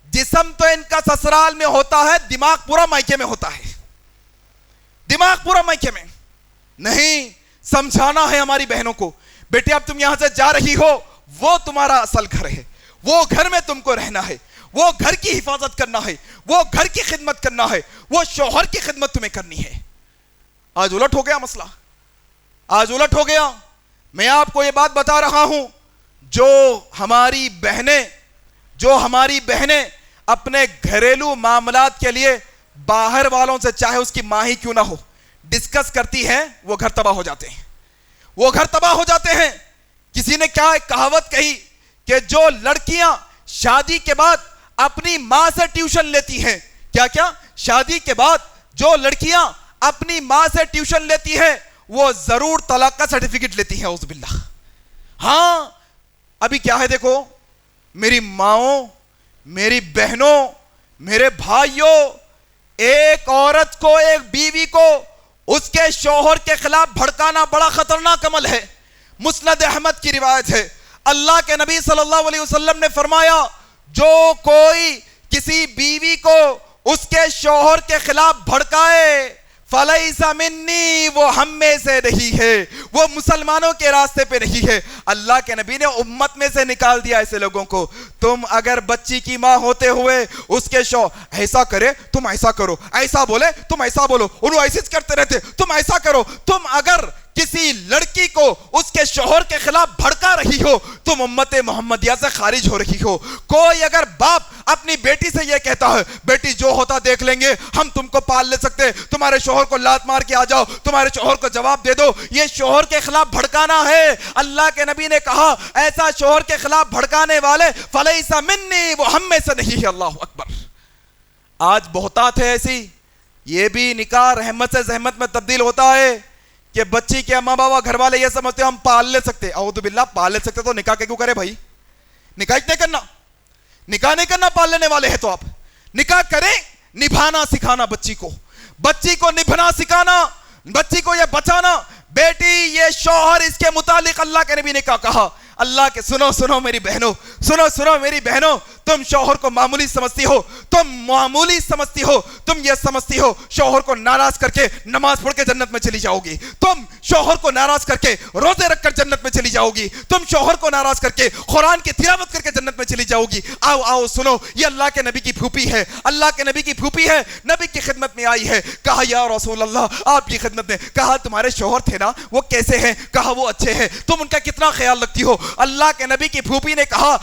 جسم تو ان کا سسرال میں ہوتا ہے، دماغ پورا مائکے میں ہوتا ہے، دماغ پورا مائکے میں۔ نہیں، سمجھانا ہے ہماری بہنوں کو، بیٹے اب تم یہاں سے جا رہی ہو، وہ تمہارا اصل گھر ہے، وہ گھر میں تم کو رہنا ہے، وہ گھر کی حفاظت کرنا ہے، وہ گھر کی خدمت کرنا ہے، وہ شوہر کی خدمت تمہیں کرنی ہے۔ آج الٹ ہو گیا مسئلہ، آج الٹ ہو گیا۔ میں آپ کو یہ بات بتا رہا ہوں، جو ہماری بہنیں اپنے گھریلو معاملات کے لیے باہر والوں سے چاہے اس کی ماں ہی کیوں نہ ہو ڈسکس کرتی ہیں، وہ گھر تباہ ہو جاتے ہیں، وہ گھر تباہ ہو جاتے ہیں۔ کسی نے کیا ایک کہاوت کہی کہ جو لڑکیاں شادی کے بعد اپنی ماں سے ٹیوشن لیتی ہیں، کیا شادی کے بعد جو لڑکیاں اپنی ماں سے ٹیوشن لیتی ہیں وہ ضرور طلاق کا سرٹیفکیٹ لیتی ہیں، اعوذ باللہ۔ ہاں ابھی کیا ہے دیکھو، میری ماؤں، میری بہنوں، میرے بھائیوں، ایک عورت کو، ایک بیوی کو اس کے شوہر کے خلاف بھڑکانا بڑا خطرناک عمل ہے۔ مسند احمد کی روایت ہے، اللہ کے نبی صلی اللہ علیہ وسلم نے فرمایا جو کوئی کسی بیوی کو اس کے شوہر کے خلاف بھڑکائے فَلَيْسَ مِنِّي، وہ ہم میں سے نہیں ہے، وہ مسلمانوں کے راستے پہ نہیں ہے۔ اللہ کے نبی نے امت میں سے نکال دیا ایسے لوگوں کو۔ تم اگر بچی کی ماں ہوتے ہوئے اس کے شوہر ایسا کرے تم ایسا کرو، ایسا بولے تم ایسا بولو، انہوں ایسے کرتے رہتے تم ایسا کرو، تم اگر کسی لڑکی کو اس کے شوہر کے خلاف بھڑکا رہی ہو تم امت محمدیہ سے خارج ہو رہی ہو۔ کوئی اگر باپ اپنی بیٹی سے یہ کہتا ہے بیٹی جو ہوتا دیکھ لیں گے، ہم تم کو پال لے سکتے، تمہارے شوہر کو لات مار کے آ جاؤ، تمہارے شوہر کو جواب دے دو، یہ شوہر کے خلاف بھڑکانا ہے۔ اللہ کے نبی نے کہا ایسا شوہر کے خلاف بھڑکانے والے فلیس منی، وہ ہم میں سے نہیں ہے۔ اللہ اکبر۔ آج بہتات ہے ایسی، یہ بھی نکاح رحمت سے زحمت میں تبدیل ہوتا ہے کہ بچی کے ماں بابا گھر والے یہ سمجھتے ہیں ہم پال لے سکتے، اعوذ باللہ، پال لے سکتے تو نکاح کیوں کرے بھائی؟ نکاح نہیں کرنا، نکاح نہیں کرنا، پال لینے والے ہیں تو آپ نکاح کریں، نبھانا سکھانا بچی کو نبھانا سکھانا، بچی کو یہ بچانا۔ بیٹی یہ شوہر اس کے متعلق اللہ کے نبی نے کیا کہا؟ اللہ کے سنو میری بہنوں، تم شوہر کو معمولی سمجھتی ہو، تم یہ سمجھتی ہو شوہر کو ناراض کر کے نماز پڑھ کے جنت میں چلی جاؤ گی، تم شوہر کو ناراض کر کے روزے رکھ کر جنت میں چلی جاؤ گی، تم شوہر کو ناراض کر کے قرآن کی تلاوت کر کے جنت میں چلی جاؤ گی۔ آؤ سنو، یہ اللہ کے نبی کی پھوپھی ہے، نبی کی خدمت میں آئی ہے۔ کہا یا رسول اللہ آپ کی خدمت میں، کہا تمہارے شوہر تھے نا وہ کیسے ہیں؟ کہا وہ اچھے ہیں، تم ان کا کتنا خیال رکھتی ہو؟ اللہ کے نبی کی پھوپھی نے کہا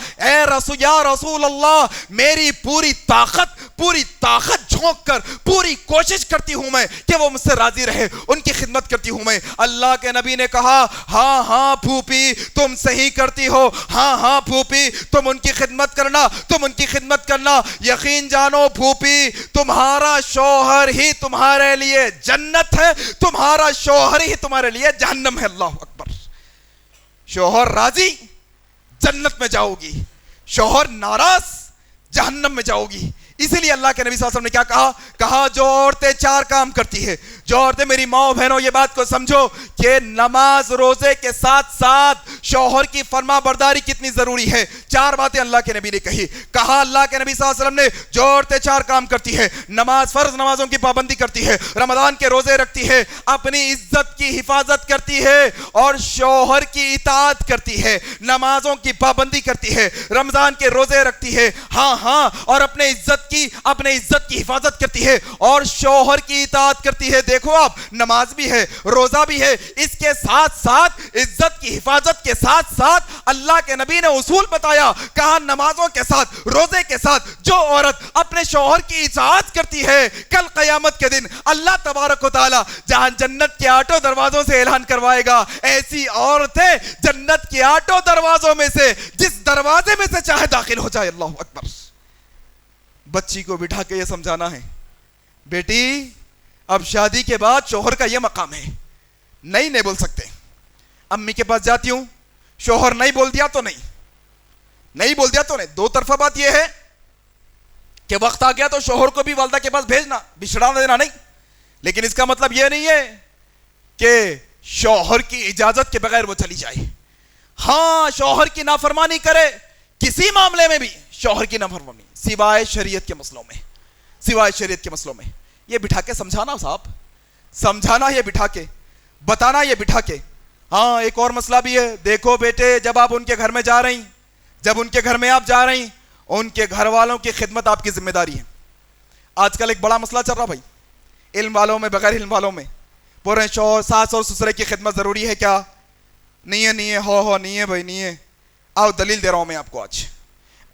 یا رسول اللہ میری پوری طاقت پوری طاقت جھونک کر پوری کوشش کرتی ہوں میں کہ وہ مجھ سے راضی رہے, ان کی خدمت کرتی ہوں میں. اللہ کے نبی نے کہا ہاں ہاں پھوپھی تم صحیح کرتی ہو, ہاں ہاں پھوپھی تم ان کی خدمت کرنا, تم ان کی خدمت کرنا. یقین جانو پھوپھی, تمہارا شوہر ہی تمہارے لیے جنت ہے, تمہارا شوہر ہی تمہارے لیے جہنم ہے. اللہ اکبر. شوہر راضی جنت میں جاؤ گی, شوہر ناراض جہنم میں جاؤ گی. اسی لیے اللہ کے نبی صلی اللہ علیہ وسلم نے کیا کہا, کہا جو عورتیں 4 کام کرتی ہے, جو عورتیں, میری ماؤں بہنوں یہ بات کو سمجھو کہ نماز روزے کے ساتھ ساتھ شوہر کی فرما برداری کتنی ضروری ہے. 4 باتیں اللہ کے نبی نے کہی. کہا اللہ کے نبی صلی اللہ علیہ وسلم نے جو عورتیں 4 کام کرتی ہے, نماز, فرض نمازوں کی پابندی کرتی ہے, رمضان کے روزے رکھتی ہے, اپنی عزت کی حفاظت کرتی ہے اور شوہر کی اطاعت کرتی ہے, نمازوں کی پابندی کرتی ہے, رمضان کے روزے رکھتی ہے, ہاں ہاں, اور اپنے عزت کی حفاظت کرتی ہے اور شوہر کی اطاعت کرتی ہے. دیکھو آپ, نماز بھی ہے, روزہ بھی ہے, اس کے ساتھ ساتھ عزت کی حفاظت کے ساتھ ساتھ اللہ کے نبی نے اصول بتایا. کہا نمازوں کے ساتھ, روزے کے ساتھ جو عورت اپنے شوہر کی اطاعت کرتی ہے, کل قیامت کے دن اللہ تبارک و تعالی جہاں جنت کے 8 دروازوں سے اعلان کروائے گا, ایسی عورتیں جنت کے 8 دروازوں میں سے جس دروازے میں سے چاہے داخل ہو جائے. اللہ اکبر. بچی کو بٹھا کے یہ سمجھانا ہے, بیٹی اب شادی کے بعد شوہر کا یہ مقام ہے, نہیں بول سکتے. امی کے پاس جاتی ہوں, شوہر نہیں بول دیا تو نہیں بول دیا تو نہیں. 2 طرفہ بات یہ ہے کہ وقت آ گیا تو شوہر کو بھی والدہ کے پاس بھیجنا, بچھڑا دینا نہیں, لیکن اس کا مطلب یہ نہیں ہے کہ شوہر کی اجازت کے بغیر وہ چلی جائے. ہاں شوہر کی نافرمانی کرے, کسی معاملے میں بھی شوہر کی نافرمانی, سوائے شریعت کے مسئلوں میں, یہ بٹھا کے سمجھانا صاحب, سمجھانا یہ بٹھا کے, بتانا یہ بٹھا کے. ہاں ایک اور مسئلہ بھی ہے, دیکھو بیٹے جب آپ ان کے گھر میں جا رہی, جب ان کے گھر میں آپ جا رہی, ان کے گھر والوں کی خدمت آپ کی ذمہ داری ہے. آج کل ایک بڑا مسئلہ چل رہا بھائی, علم والوں میں, بغیر علم والوں میں, بول رہے ہیں شوہر, ساس اور سسرے کی خدمت ضروری ہے کیا؟ نہیں ہے, ہو نہیں ہے بھائی, نہیں ہے. آؤ دلیل دے رہا ہوں میں آپ کو,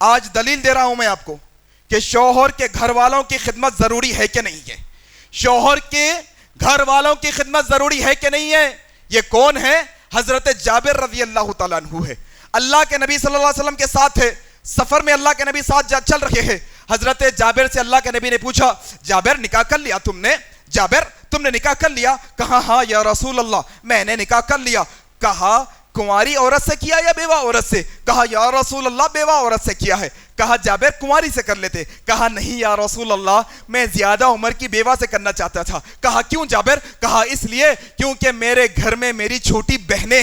آج دلیل دے رہا ہوں میں آپ کو کہ شوہر کے گھر والوں کی خدمت ضروری ہے کہ نہیں ہے. شوہر کے گھر والوں کی خدمت ضروری ہے کہ نہیں ہے. یہ کون ہے؟ حضرت جابر رضی اللہ تعالیٰ عنہ ہے. اللہ کے نبی صلی اللہ علیہ وسلم کے ساتھ ہے, سفر میں اللہ کے نبی ساتھ چل رہے ہیں. حضرت جابر سے اللہ کے نبی نے پوچھا, جابر نکاح کر لیا تم نے؟ جابر تم نے نکاح کر لیا؟ کہا ہاں یا رسول اللہ میں نے نکاح کر لیا. کہا کنواری عورت سے کیا یا بیوہ عورت سے؟ کہا یا رسول اللہ بیوہ عورت سے کیا ہے. کہا جابر کنواری سے کر لیتے. کہا نہیں یا رسول اللہ میں زیادہ عمر کی بیوہ سے کرنا چاہتا تھا. کہا کیوں جابر؟ کہا اس لیے کیونکہ میرے گھر میں میری چھوٹی بہنیں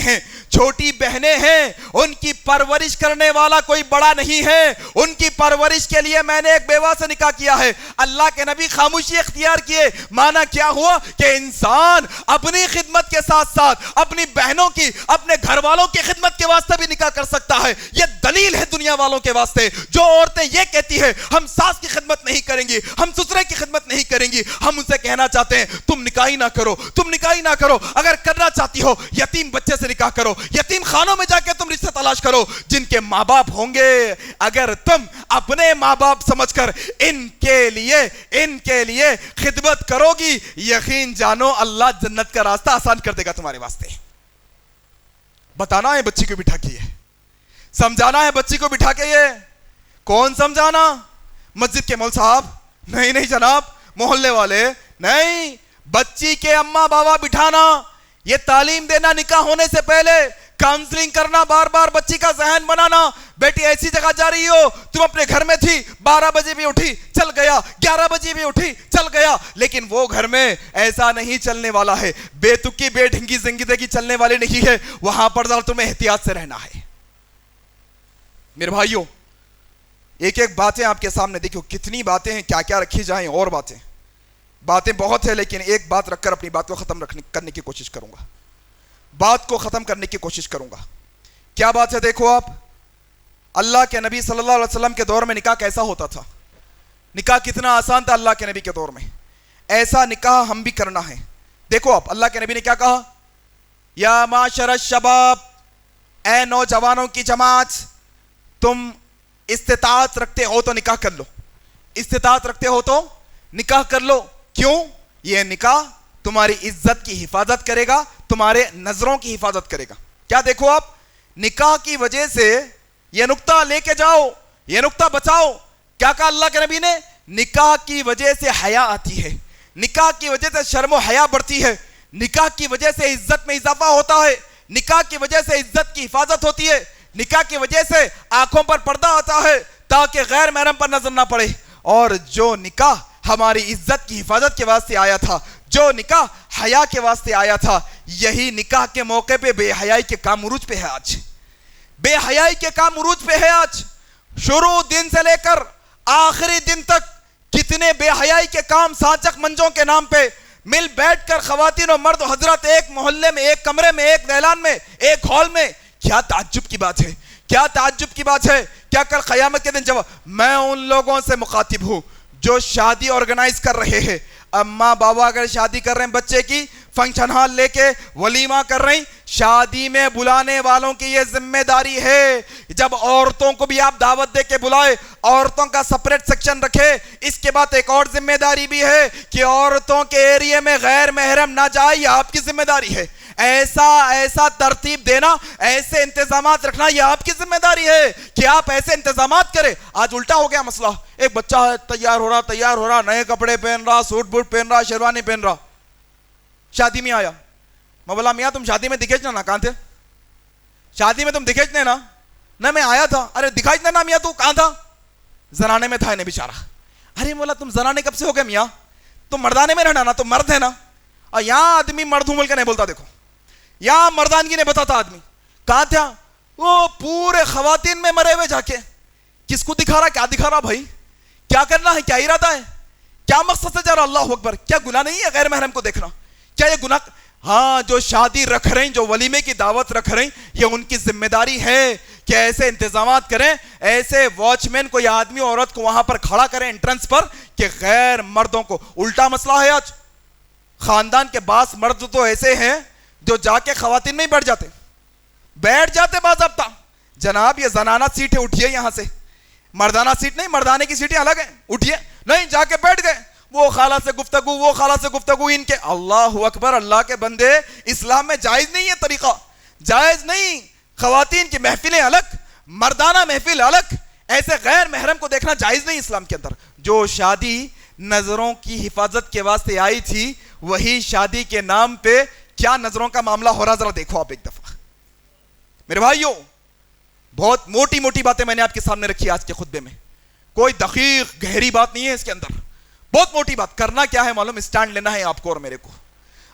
ہیں, ان کی پرورش کرنے والا کوئی بڑا نہیں ہے, ان کی پرورش کے لیے میں نے ایک بیوہ سے نکاح کیا ہے. اللہ کے نبی خاموشی اختیار کیے. مانا کیا ہوا کہ انسان اپنی خدمت کے ساتھ ساتھ اپنی بہنوں کی, اپنے گھر والوں کی خدمت کے واسطے بھی نکاح کر سکتا ہے. یہ دلیل ہے دنیا والوں کے واسطے. جو عورتیں یہ کہتی ہے ہم ساس کی خدمت نہیں کریں گی, ہم سسرے کی خدمت نہیں کریں گی, ہم ان سے کہنا چاہتے ہیں تم نکاح نہ کرو. اگر کرنا چاہتی ہو یتیم بچے سے نکاح کرو, یتیم خانوں میں جا کے تم رشتہ تلاش کرو جن کے ماں باپ ہوں گے. اگر تم اپنے ماں باپ سمجھ کر ان کے لیے خدمت کرو گی, یقین جانو اللہ جنت کا راستہ آسان کر دے گا تمہارے واسطے. بتانا ہے بچی کو بٹھا کے, سمجھانا ہے بچی کو بٹھا کے. یہ کون سمجھانا؟ مسجد کے مول صاحب نہیں جناب, محلے والے نہیں, بچی کے اماں بابا بٹھانا, یہ تعلیم دینا نکاح ہونے سے پہلے, کاؤنسلنگ کرنا, بار بار بچی کا ذہن بنانا. بیٹی ایسی جگہ جا رہی ہو, تم اپنے گھر میں تھی, 12 بجے بھی اٹھی چل گیا, 11 بجے بھی اٹھی چل گیا, لیکن وہ گھر میں ایسا نہیں چلنے والا ہے, بے تکی بے ڈھنگی زندگی چلنے والی نہیں ہے. وہاں پر تمہیں احتیاط سے رہنا ہے. میرے بھائیوں ایک باتیں آپ کے سامنے دیکھو, کتنی باتیں ہیں, کیا رکھی جائیں, اور باتیں بہت ہیں, لیکن ایک بات رکھ کر اپنی بات کو ختم کرنے کی کوشش کروں گا. کیا بات ہے؟ دیکھو آپ, اللہ کے نبی صلی اللہ علیہ وسلم کے دور میں نکاح کیسا ہوتا تھا, نکاح کتنا آسان تھا اللہ کے نبی کے دور میں. ایسا نکاح ہم بھی کرنا ہے. دیکھو آپ, اللہ کے نبی نے کیا کہا, یا معاشر الشباب, اے نوجوانوں کی جماعت, تم استطاعت رکھتے ہو تو نکاح کر لو, استطاعت رکھتے ہو تو نکاح کر لو. کیوں؟ یہ نکاح تمہاری عزت کی حفاظت کرے گا, تمہارے نظروں کی حفاظت کرے گا. کیا دیکھو آپ, نکاح کی وجہ سے یہ نقطہ لے کے جاؤ, یہ نقطہ بچاؤ. کیا کہا اللہ کے نبی نے؟ نکاح کی وجہ سے حیا آتی ہے, نکاح کی وجہ سے شرم و حیا بڑھتی ہے, نکاح کی وجہ سے عزت میں اضافہ ہوتا ہے, نکاح کی وجہ سے عزت کی حفاظت ہوتی ہے, نکاح کی وجہ سے آنکھوں پر پردہ آتا ہے تاکہ غیر محرم پر نظر نہ پڑے. اور جو نکاح ہماری عزت کی حفاظت کے واسطے آیا تھا, جو نکاح حیا کے واسطے آیا تھا, یہی نکاح کے موقع پہ بے حیائی کے کام عروج پہ ہے آج. بے حیائی کے کام عروج پہ ہے آج. شروع دن سے لے کر آخری دن تک کتنے بے حیائی کے کام سانچک منجوں کے نام پہ مل بیٹھ کر خواتین و مرد و حضرات ایک محلے میں, ایک کمرے میں, ایک دہلان میں, ایک ہال میں. کیا تعجب کی بات ہے, کیا تعجب کی بات ہے. کیا کل قیامت کے دن جب میں ان لوگوں سے مخاطب ہوں جو شادی آرگنائز کر رہے ہیں, اماں بابا اگر شادی کر رہے ہیں بچے کی, فنکشن ہال لے کے ولیمہ کر رہی, شادی میں بلانے والوں کی یہ ذمہ داری ہے جب عورتوں کو بھی آپ دعوت دے کے بلائے, عورتوں کا سپریٹ سیکشن رکھے. اس کے بعد ایک اور ذمہ داری بھی ہے کہ عورتوں کے ایریے میں غیر محرم نہ جائے, یہ آپ کی ذمہ داری ہے. ایسا ترتیب دینا, ایسے انتظامات رکھنا, یہ آپ کی ذمہ داری ہے کہ آپ ایسے انتظامات کریں. آج الٹا ہو گیا مسئلہ, ایک بچہ ہے تیار ہو رہا, نئے کپڑے پہن رہا, سوٹ بوٹ پہن رہا, شیروانی پہن رہا, شادی میں آیا. میں بولا میاں تم شادی میں دکھیچنا نا, کہاں تھے شادی میں, تم دکھیچنے نا. نہ میں آیا تھا. ارے دکھاچنا نا میاں, تو کہاں تھا؟ زنانے میں تھا انہیں بیچارہ. ارے بولا تم زنانے کب سے ہو گئے میاں, تم مردانے میں رہنا نا, تم مرد ہے نا. اور یہاں آدمی مرد ہوں بول کے نہیں بولتا, دیکھو یہاں مردانگی نہیں بتاتا آدمی. کہاں تھا وہ پورے خواتین میں مرے ہوئے جا کے. کس کو دکھا رہا, کیا دکھا رہا بھائی, کیا کرنا ہے, کیا ارادہ ہے, کیا مقصد سے جا رہا؟ اللہ اکبر. کیا گناہ نہیں ہے غیر محرم کو دیکھنا؟ کیا یہ گناہ؟ ہاں, جو شادی رکھ رہے ہیں, جو ولیمے کی دعوت رکھ رہے ہیں, یہ ان کی ذمہ داری ہے کہ ایسے انتظامات کریں, ایسے واچ مین کو یا آدمی عورت کو وہاں پر کھڑا کریں انٹرنس پر کہ غیر مردوں کو. الٹا مسئلہ ہے آج. خاندان کے بعض مرد تو ایسے ہیں جو جا کے خواتین میں ہی بیٹھ جاتے باضابطہ. جناب یہ زنانہ سیٹ ہے, اٹھیے یہاں سے. مردانہ سیٹ نہیں, مردانے کی سیٹیں الگ ہیں, اٹھیے. نہیں, جا کے بیٹھ گئے. وہ خالہ سے گفتگو, وہ خالہ سے گفتگو, ان کے. اللہ اکبر. اللہ کے بندے, اسلام میں جائز نہیں ہے طریقہ, جائز نہیں. خواتین کی محفلیں الگ, مردانہ محفل الگ, ایسے غیر محرم کو دیکھنا جائز نہیں اسلام کے اندر. جو شادی نظروں کی حفاظت کے واسطے آئی تھی, وہی شادی کے نام پہ کیا نظروں کا معاملہ ہو رہا, ذرا دیکھو آپ ایک دفعہ. میرے بھائیوں, بہت موٹی موٹی باتیں میں نے آپ کے سامنے رکھی آج کے خطبے میں. کوئی دقیق گہری بات نہیں ہے اس کے اندر, بہت موٹی بات. کرنا کیا ہے معلوم, اسٹینڈ لینا ہے آپ کو اور میرے کو,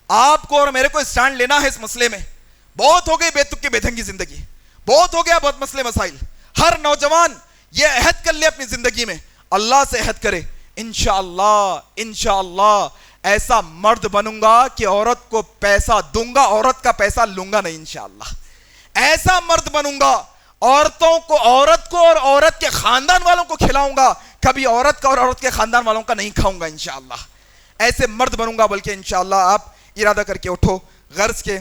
آپ کو اور میرے کو اسٹینڈ لینا ہے اس مسئلے میں. بہت ہو گئی بے تک کی بے ڈھنگی زندگی, بہت ہو گیا بہت مسئلے مسائل. ہر نوجوان یہ عہد کر لے اپنی زندگی میں, اللہ سے عہد کرے, انشاءاللہ ایسا مرد بنوں گا کہ عورت کو پیسہ دوں گا, عورت کا پیسہ لوں گا نہیں. انشاءاللہ ایسا مرد بنوں گا, عورتوں کو, عورت کو اور عورت کے خاندان والوں کو کھلاؤں گا, کبھی عورت کا اور عورت کے خاندان والوں کا نہیں کھاؤں گا انشاءاللہ. ایسے مرد بنوں گا. بلکہ انشاءاللہ آپ ارادہ کر کے اٹھو. غرض کے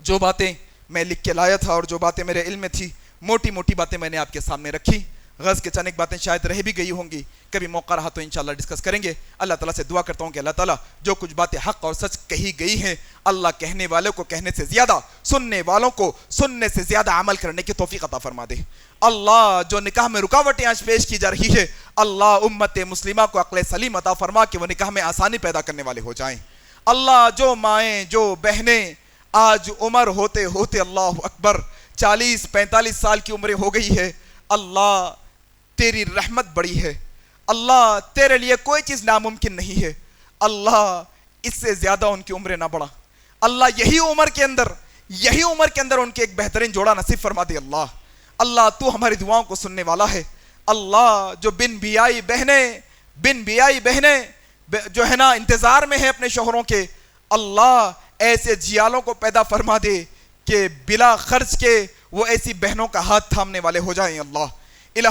جو باتیں میں لکھ کے لایا تھا اور جو باتیں میرے علم میں تھی, موٹی موٹی باتیں میں نے آپ کے سامنے رکھی. غرض کے چند ایک باتیں شاید رہ بھی گئی ہوں گی, کبھی موقع رہا تو انشاءاللہ ڈسکس کریں گے. اللہ تعالیٰ سے دعا کرتا ہوں کہ اللہ تعالیٰ جو کچھ باتیں حق اور سچ کہی گئی ہیں, اللہ کہنے والوں کو کہنے سے زیادہ, سننے والوں کو سننے سے زیادہ عمل کرنے کی توفیق عطا فرما دے. اللہ جو نکاح میں رکاوٹیں آج پیش کی جا رہی ہے, اللہ امت مسلمہ کو عقل سلیم عطا فرما کہ وہ نکاح میں آسانی پیدا کرنے والے ہو جائیں. اللہ جو مائیں, جو بہنیں آج عمر ہوتے ہوتے اللہ اکبر 40-45 سال کی عمریں ہو گئی ہے, اللہ تیری رحمت بڑی ہے, اللہ تیرے لیے کوئی چیز ناممکن نہیں ہے. اللہ اس سے زیادہ ان کی عمریں نہ بڑھا. اللہ یہی عمر کے اندر ان کے ایک بہترین جوڑا نصیب فرما دے. اللہ تو ہماری دعاؤں کو سننے والا ہے. اللہ جو بن بیائی بہنیں جو ہے نا انتظار میں ہیں اپنے شوہروں کے, اللہ ایسے جیالوں کو پیدا فرما دے کہ بلا خرچ کے وہ ایسی بہنوں کا ہاتھ تھامنے والے ہو جائیں. اللہ الہ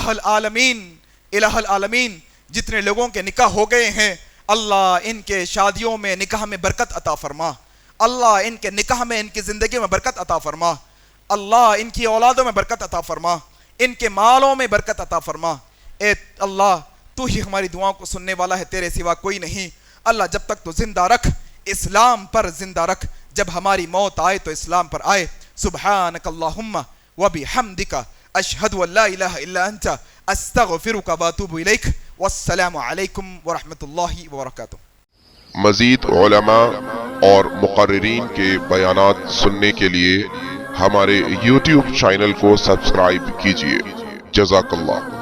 العالمین جتنے لوگوں کے نکاح ہو گئے ہیں, اللہ ان کے شادیوں میں, نکاح میں برکت عطا فرما. اللہ ان کے نکاح میں, ان کی زندگی میں برکت عطا فرما. اللہ ان کی اولادوں میں برکت عطا فرما, ان کے مالوں میں برکت عطا فرما. اے اللہ تو تو ہی ہماری دعاؤں کو سننے والا ہے، تیرے سوا کوئی نہیں۔ اللہ جب تک تو زندہ رکھ، اسلام پر زندہ رکھ، جب ہماری موت آئے تو اسلام پر آئے۔ سبحانک اللہم وبحمدک اشہد ان لا الہ الا انت استغفرک واتوب الیک، والسلام علیکم ورحمۃ اللہ وبرکاتہ۔ مزید علماء اور مقررین کے بیانات سننے کے لیے ہمارے YouTube چینل کو سبسکرائب کیجیے۔ جزاک اللہ۔